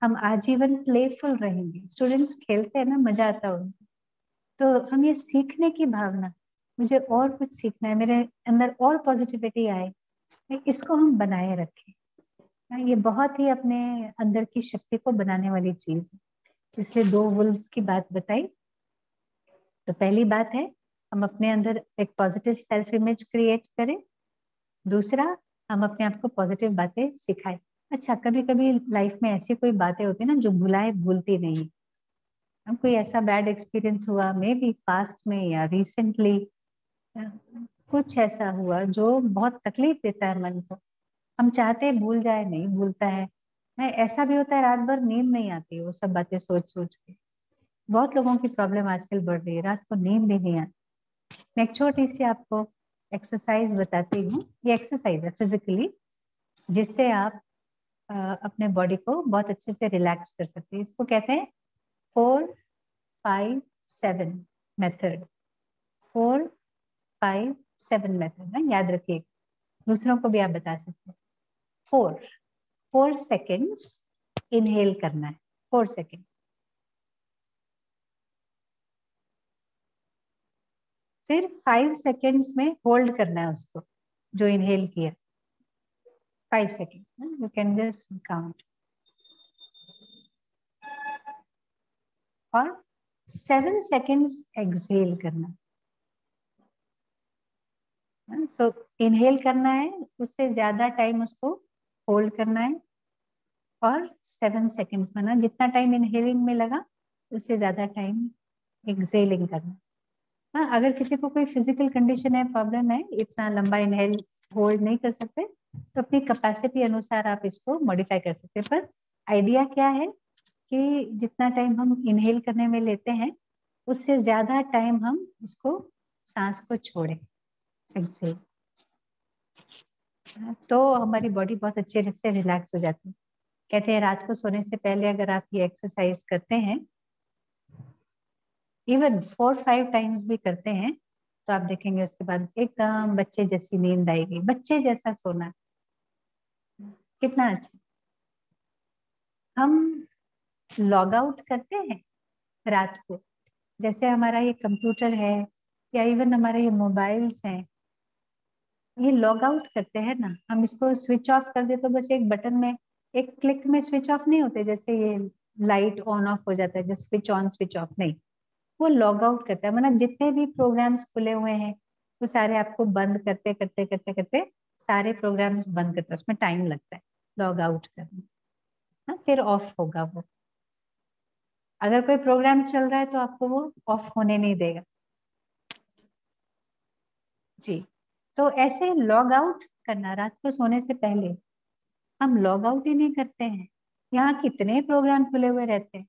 हम आजीवन प्लेफुल रहेंगे। स्टूडेंट्स खेलते हैं ना, मजा आता है उनको। तो हम ये सीखने की भावना, मुझे और कुछ सीखना है, मेरे अंदर और पॉजिटिविटी आए, इसको हम बनाए रखें। ये बहुत ही अपने अंदर की शक्ति को बनाने वाली चीज है। इसलिए दो वुल्व्स की बात बताई। तो पहली बात है, हम अपने अंदर एक पॉजिटिव सेल्फ इमेज क्रिएट करें। दूसरा, हम अपने आप को पॉजिटिव बातें सिखाएं। अच्छा, कभी कभी लाइफ में ऐसी कोई बातें होती है ना जो भुलाए भूलती नहीं। हम कोई ऐसा बैड एक्सपीरियंस हुआ, मे बी पास्ट में या रिसेंटली, कुछ ऐसा हुआ जो बहुत तकलीफ देता है मन को, हम चाहते हैं भूल जाए, नहीं भूलता है। नहीं, ऐसा भी होता है रात भर नींद नहीं आती वो सब बातें सोच सोच के। बहुत लोगों की प्रॉब्लम आजकल बढ़ रही है, रात को नींद भी नहीं आती। मैं एक छोटी सी आपको एक्सरसाइज बताती हूँ। ये एक्सरसाइज है फिजिकली, जिससे आप अपने बॉडी को बहुत अच्छे से रिलैक्स कर सकते हैं। इसको कहते हैं 4-5-7 मेथड। 4-5-7 मेथड ना, याद रखिए, दूसरों को भी आप बता सकते हैं। 4 सेकेंड्स इनहेल करना है, 4 सेकेंड। फिर 5 सेकेंड्स में होल्ड करना है उसको, जो इनहेल किया। 5 second, you can just count. और 7 सेकेंड्स एक्सहेल करना। सो इनहेल करना है, उससे ज्यादा टाइम उसको होल्ड करना है, और 7 सेकेंड्स में ना, जितना टाइम इनहेलिंग में लगा उससे ज्यादा टाइम एक्सहेलिंग करना। हाँ, अगर किसी को कोई फिजिकल कंडीशन है, प्रॉब्लम है, इतना लंबा इनहेल होल्ड नहीं कर सकते, तो अपनी कैपेसिटी अनुसार आप इसको मॉडिफाई कर सकते हैं। पर आइडिया क्या है कि जितना टाइम हम इनहेल करने में लेते हैं, उससे ज्यादा टाइम हम उसको सांस को छोड़ें, एक्सहेल। तो हमारी बॉडी बहुत अच्छे से रिलैक्स हो जाती है। कहते हैं रात को सोने से पहले अगर आप ये एक्सरसाइज करते हैं, इवन 4-5 टाइम्स भी करते हैं, तो आप देखेंगे उसके बाद एकदम बच्चे जैसी नींद आएगी, बच्चे जैसा सोना। कितना अच्छा। हम लॉग आउट करते हैं रात को, जैसे हमारा ये कंप्यूटर है या इवन हमारे ये मोबाइल्स हैं, ये लॉग आउट करते हैं ना, हम इसको स्विच ऑफ कर दे तो बस एक बटन में, एक क्लिक में स्विच ऑफ नहीं होते, जैसे ये लाइट ऑन ऑफ हो जाता है, जैसे स्विच ऑन स्विच ऑफ नहीं, वो लॉग आउट करता है। मतलब जितने भी प्रोग्राम्स खुले हुए हैं वो सारे आपको बंद करते करते करते करते सारे प्रोग्राम्स बंद करते हैं, उसमें टाइम लगता है लॉग आउट करने। हाँ, फिर ऑफ होगा वो। अगर कोई प्रोग्राम चल रहा है तो आपको वो ऑफ होने नहीं देगा जी। तो ऐसे लॉग आउट करना, रात को सोने से पहले हम लॉग आउट ही नहीं करते हैं। यहाँ कितने प्रोग्राम खुले हुए रहते हैं,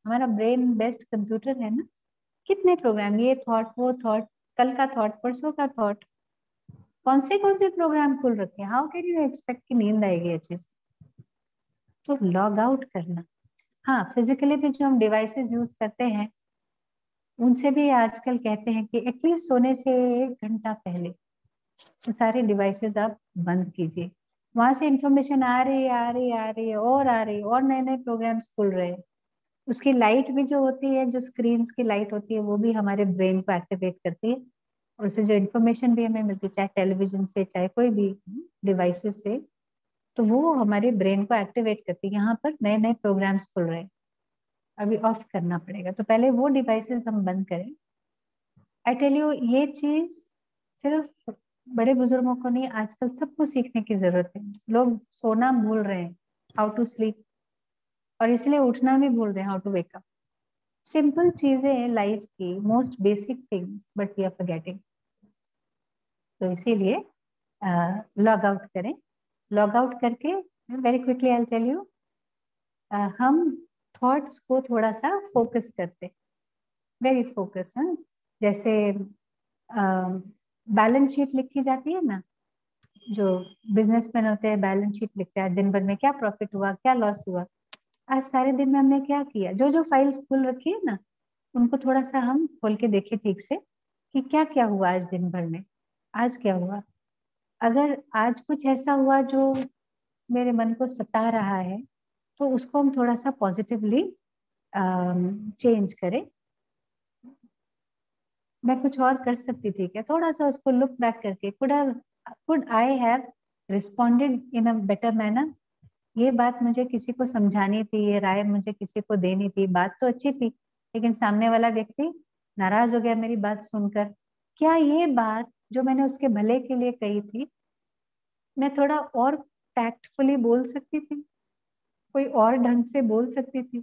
हमारा ब्रेन बेस्ट कंप्यूटर है ना, कितने प्रोग्राम, ये थॉट वो थॉट, कल का थॉट परसों का थॉट, कौन से प्रोग्राम खुल रखे हैं। हाउ कैन यू एक्सपेक्ट कि नींद आएगी अच्छे से। तो लॉग आउट करना। हाँ, फिजिकली भी जो हम डिवाइसेस यूज करते हैं उनसे भी आजकल कहते हैं कि एटलीस्ट सोने से 1 घंटा पहले तो सारे डिवाइसेस आप बंद कीजिए। वहां से इंफॉर्मेशन आ रही है आ रही है आ रही है और आ रही है, और नए नए प्रोग्राम्स खुल रहे हैं। उसकी लाइट भी जो होती है, जो स्क्रीन की लाइट होती है, वो भी हमारे ब्रेन को एक्टिवेट करती है, और उससे जो इन्फॉर्मेशन भी हमें मिलती है, चाहे टेलीविजन से चाहे कोई भी डिवाइसेस से, तो वो हमारे ब्रेन को एक्टिवेट करती है। यहाँ पर नए नए प्रोग्राम्स खुल रहे हैं, अभी ऑफ करना पड़ेगा, तो पहले वो डिवाइसेस हम बंद करें। आई टेल यू, ये चीज सिर्फ बड़े बुजुर्गों को नहीं, आजकल सबको सीखने की जरूरत है। लोग सोना भूल रहे हैं, हाउ टू स्लीप, और इसलिए उठना भी भूल रहे हैं, how to wake up. Simple चीजें हैं लाइफ की, most basic things, but we are forgetting. तो इसीलिए लॉग आउट करें। लॉग आउट करके very quickly I tell you, हम थॉट्स को थोड़ा सा फोकस करते, वेरी फोकस। जैसे बैलेंस शीट लिखी जाती है ना, जो बिजनेसमैन होते हैं बैलेंस शीट लिखते हैं, दिन भर में क्या प्रॉफिट हुआ क्या लॉस हुआ, आज सारे दिन में हमने क्या किया, जो जो फाइल्स खुल रखी है ना उनको थोड़ा सा हम खोल के देखें ठीक से कि क्या क्या हुआ आज दिन भर में, आज क्या हुआ। अगर आज कुछ ऐसा हुआ जो मेरे मन को सता रहा है तो उसको हम थोड़ा सा पॉजिटिवली चेंज करें। मैं कुछ और कर सकती थी क्या, थोड़ा सा उसको लुक बैक करके, could I have responded in a better manner. ये बात मुझे किसी को समझानी थी, ये राय मुझे किसी को देनी थी, बात तो अच्छी थी लेकिन सामने वाला व्यक्ति नाराज हो गया मेरी बात सुनकर। क्या ये बात जो मैंने उसके भले के लिए कही थी, मैं थोड़ा और टैक्टफुली बोल सकती थी, कोई और ढंग से बोल सकती थी।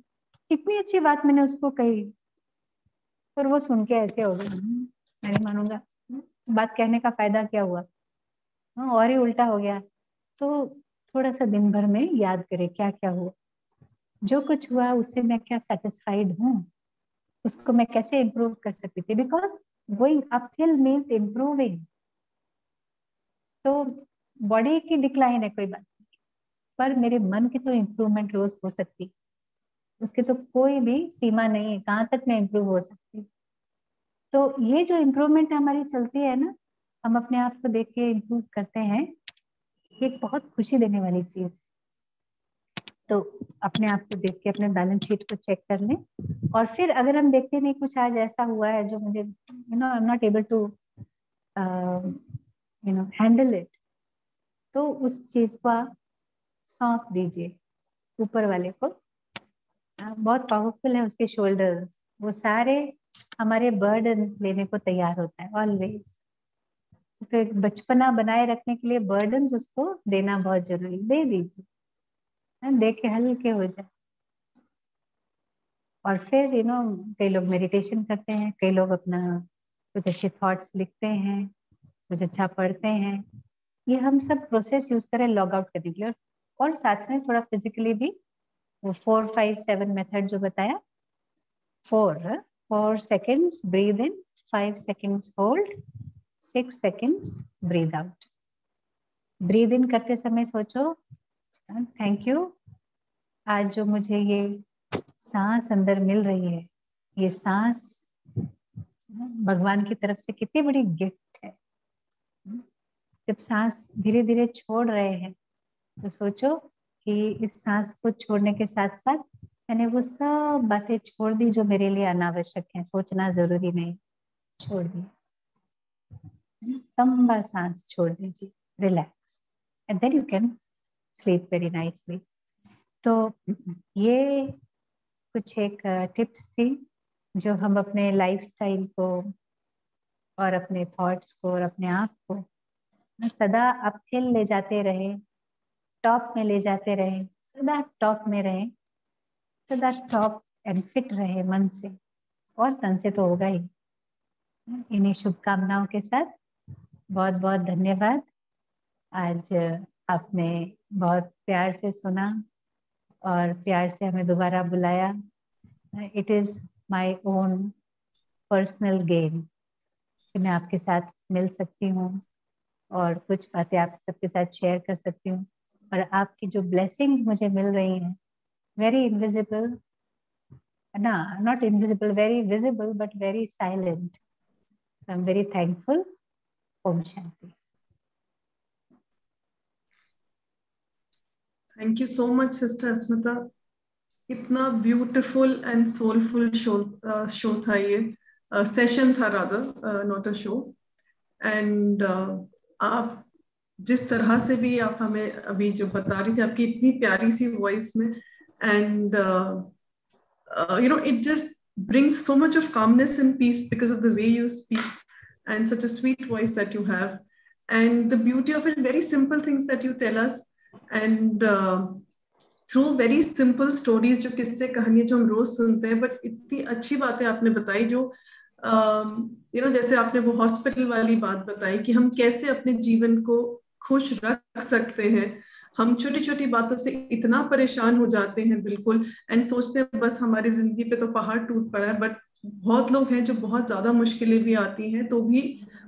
कितनी अच्छी बात मैंने उसको कही, पर वो सुन के ऐसे हो गया, मैं नहीं मानूंगा, बात कहने का फायदा क्या हुआ। हाँ, और ही उल्टा हो गया। तो थोड़ा सा दिन भर में याद करें क्या क्या हुआ, जो कुछ हुआ उससे मैं क्या सेटिस्फाइड हूँ, उसको मैं कैसे इम्प्रूव कर सकती थी, because going uphill means improving. तो बॉडी की डिक्लाइन है कोई बात, पर मेरे मन की तो इम्प्रूवमेंट रोज हो सकती, उसकी तो कोई भी सीमा नहीं है कहाँ तक मैं इम्प्रूव हो सकती। तो ये जो इम्प्रूवमेंट हमारी चलती है ना, हम अपने आप को देख के इम्प्रूव करते हैं, ये एक बहुत खुशी देने वाली चीज। तो अपने आप को देख के अपने बैलेंस शीट को चेक कर लें, और फिर अगर हम देखते नहीं कुछ आज ऐसा हुआ है जो मुझे I am not able to handle it, तो उस चीज को आप सौंप दीजिए ऊपर वाले को। बहुत पावरफुल है उसके शोल्डर्स, वो सारे हमारे बर्डन्स लेने को तैयार होता है ऑलवेज। फिर बचपना बनाए रखने के लिए बर्डन्स उसको देना बहुत जरूरी, दे दीजिए, दे के हल्के हो जाए। और फिर कई लोग मेडिटेशन करते हैं, कई लोग अपना कुछ अच्छे थॉट्स लिखते हैं, कुछ अच्छा पढ़ते हैं। ये हम सब प्रोसेस यूज करें लॉग आउट करने के लिए, और साथ में थोड़ा फिजिकली भी, वो 4-5-7 मेथड जो बताया, 4 4 seconds breathe in, 5 seconds hold, 6 seconds breathe out. Breathe in करते समय सोचो थैंक यू, आज जो मुझे ये सांस अंदर मिल रही है, ये सांस भगवान की तरफ से कितनी बड़ी गिफ्ट है। जब सांस धीरे धीरे छोड़ रहे हैं तो सोचो कि इस सांस को छोड़ने के साथ साथ मैंने वो सब बातें छोड़ दी जो मेरे लिए अनावश्यक है, सोचना जरूरी नहीं, छोड़ दी। लंबा सांस छोड़ दीजिए, relax, and then you can sleep very nicely. तो ये कुछ एक टिप्स थी जो हम अपने लाइफस्टाइल को और अपने थॉट्स को और अपने आप को सदा अपहिल ले जाते रहे, टॉप में ले जाते रहे, सदा टॉप में रहे, सदा टॉप एंड फिट रहे मन से और तन से, तो होगा ही। इन्हीं शुभकामनाओं के साथ बहुत बहुत धन्यवाद। आज आपने बहुत प्यार से सुना और प्यार से हमें दोबारा बुलाया। It is my own personal gain कि मैं आपके साथ मिल सकती हूँ और कुछ बातें आप सबके साथ शेयर कर सकती हूँ, और आपकी जो ब्लेसिंग्स मुझे मिल रही हैं, वेरी इनविजिबल ना, not invisible, very visible but very silent. I am very thankful. Om Shanti. Thank you so much sister Asmita. इतना ब्यूटीफुल एंड सोलफुल शो था ये, सेशन था rather, not a show. And आप जिस तरह से भी आप हमें अभी जो बता रही थी, आपकी इतनी प्यारी सी वॉइस में, and you know, it just brings so much of calmness and peace because of the way you speak and such a sweet voice that you have, and the beauty of it, very simple things that you tell us, and through very simple stories, जो किस्से कहानियां जो हम रोज सुनते हैं, but इतनी अच्छी बातें आपने बताई जो यू नो, जैसे आपने वो हॉस्पिटल वाली बात बताई कि हम कैसे अपने जीवन को खुश रख सकते हैं। हम छोटी छोटी बातों से इतना परेशान हो जाते हैं बिल्कुल, एंड सोचते हैं बस हमारी जिंदगी पे तो पहाड़ टूट पड़ा है, बट बहुत लोग हैं जो बहुत ज्यादा मुश्किलें भी आती हैं तो भी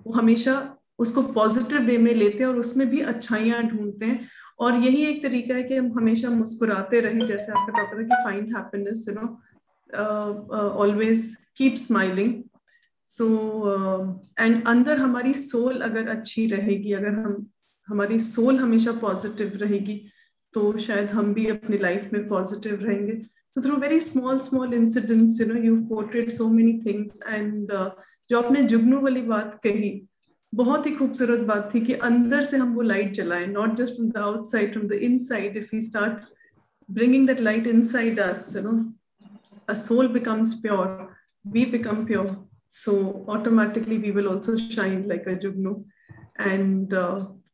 वो हमेशा उसको पॉजिटिव वे में लेते हैं और उसमें भी अच्छाइयां ढूंढते हैं। और यही एक तरीका है कि हम हमेशा मुस्कुराते रहें, जैसे आपका टॉपिक है कि find happiness, you know, always keep smiling. So and अंदर हमारी सोल अगर अच्छी रहेगी, अगर हमारी सोल हमेशा पॉजिटिव रहेगी, तो शायद हम भी अपनी लाइफ में पॉजिटिव रहेंगे। So through very small incidents, you know, you've portrayed so many things, and जो आपने जुगनू वाली बात कही, बहुत ही खूबसूरत बात थी कि अंदर से हम वो लाइट जलाएं, not just from the outside, from the inside. If we start bringing that light inside us, you know, a soul becomes pure, we become pure, so automatically we will also shine like a jugnu. And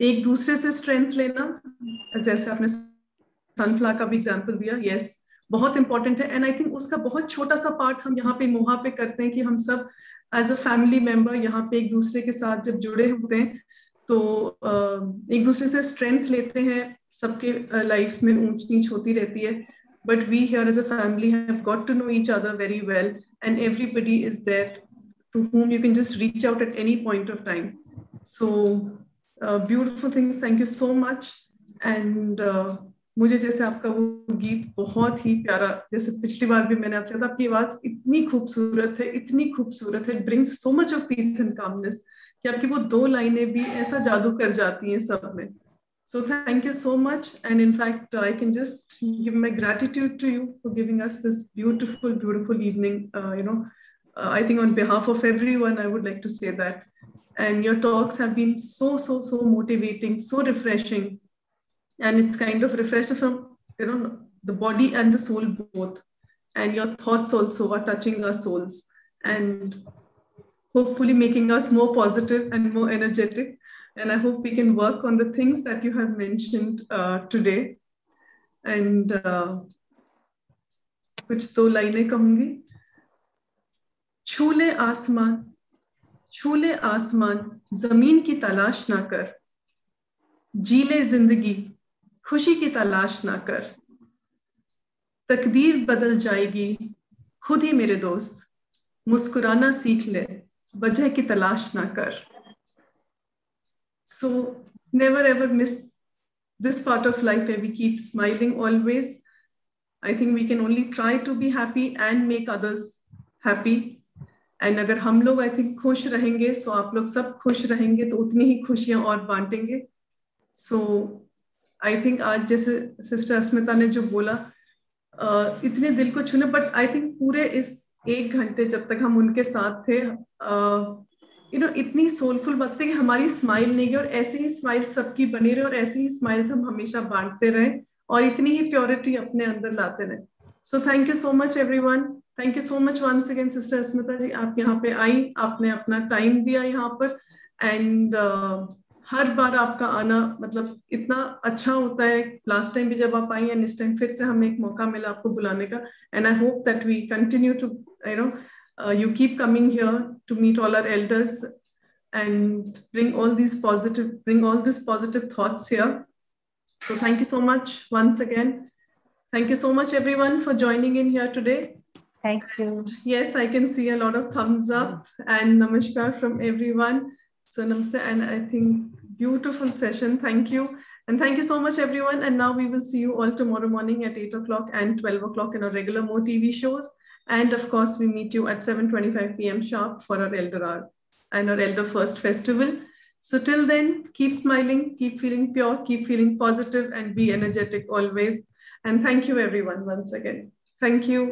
एक दूसरे से strength लेना, जैसे आपने sunflower का भी example दिया, yes, बहुत इंपॉर्टेंट है। एंड आई थिंक उसका बहुत छोटा सा पार्ट हम यहाँ पे मोहा पे करते हैं कि हम सब एज अ फैमिली मेंबर यहाँ पे एक दूसरे के साथ जब जुड़े होते हैं तो एक दूसरे से स्ट्रेंथ लेते हैं। सबके लाइफ में ऊंच नीच होती रहती है, but we here as a family have got to know each other very well, and everybody is there to whom you can just reach out at any point of time. So beautiful things, thank you so much. And मुझे जैसे आपका वो गीत बहुत ही प्यारा, जैसे पिछली बार भी मैंने आपसे कहा था, आपकी आवाज इतनी खूबसूरत है, इतनी खूबसूरत है, it brings so much of peace and calmness कि आपकी वो दो लाइनें भी ऐसा जादू कर जाती हैं सब में। So thank you so much. And in fact, I can just give my gratitude to you for giving us this beautiful, beautiful evening. You know, I think on behalf of everyone, I would like to say that. And your talks have been so motivating, so refreshing. And it's kind of refreshed from, you know, the body and the soul both. And your thoughts also are touching our souls and hopefully making us more positive and more energetic. And I hope we can work on the things that you have mentioned today. And कुछ तो लाइनें कहूंगी। छूले आसमान जमीन की तलाश ना कर, जीले जिंदगी खुशी की तलाश ना कर, तकदीर बदल जाएगी खुद ही मेरे दोस्त, मुस्कुराना सीख ले वजह की तलाश ना कर। So never ever miss this part of life where we keep smiling always. I think we can only try to be happy and make others happy. And अगर हम लोग I think खुश रहेंगे, so आप लोग सब खुश रहेंगे, तो उतनी ही खुशियां और बांटेंगे। So I think आज जैसे सिस्टर अस्मिता ने जो बोला, इतने दिल को छूने, बट आई थिंक पूरे इस 1 घंटे जब तक हम उनके साथ थे, इतनी सोलफुल बात थी कि हमारी स्माइल नहीं गई, और ऐसे ही स्माइल सबकी बनी रहे, और ऐसे ही स्माइल्स हम हमेशा बांटते रहे, और इतनी ही प्योरिटी अपने अंदर लाते रहे. So thank you so much everyone. Thank you so much once again sister Asmita ji, आप यहाँ पे आई, आपने अपना टाइम दिया यहाँ पर, एंड हर बार आपका आना मतलब इतना अच्छा होता है. लास्ट टाइम भी जब आप आई, एंड इस टाइम फिर से हमें एक मौका मिला आपको बुलाने का, and I hope that we continue to you keep coming here to meet all our elders and bring all these positive thoughts here. So thank you so much once again. Thank you so much everyone for joining in here today. Thank you. Yes, I can see a lot of thumbs up and namaskar from everyone. So namaste, and I think beautiful session. Thank you. And thank you so much everyone. And now we will see you all tomorrow morning at 8 o'clock and 12 o'clock in our regular More TV shows. And of course, we meet you at 7:25 p.m. sharp for our Elder Hour and our Elder First Festival. So till then, keep smiling, keep feeling pure, keep feeling positive, and be energetic always. And thank you everyone once again. Thank you.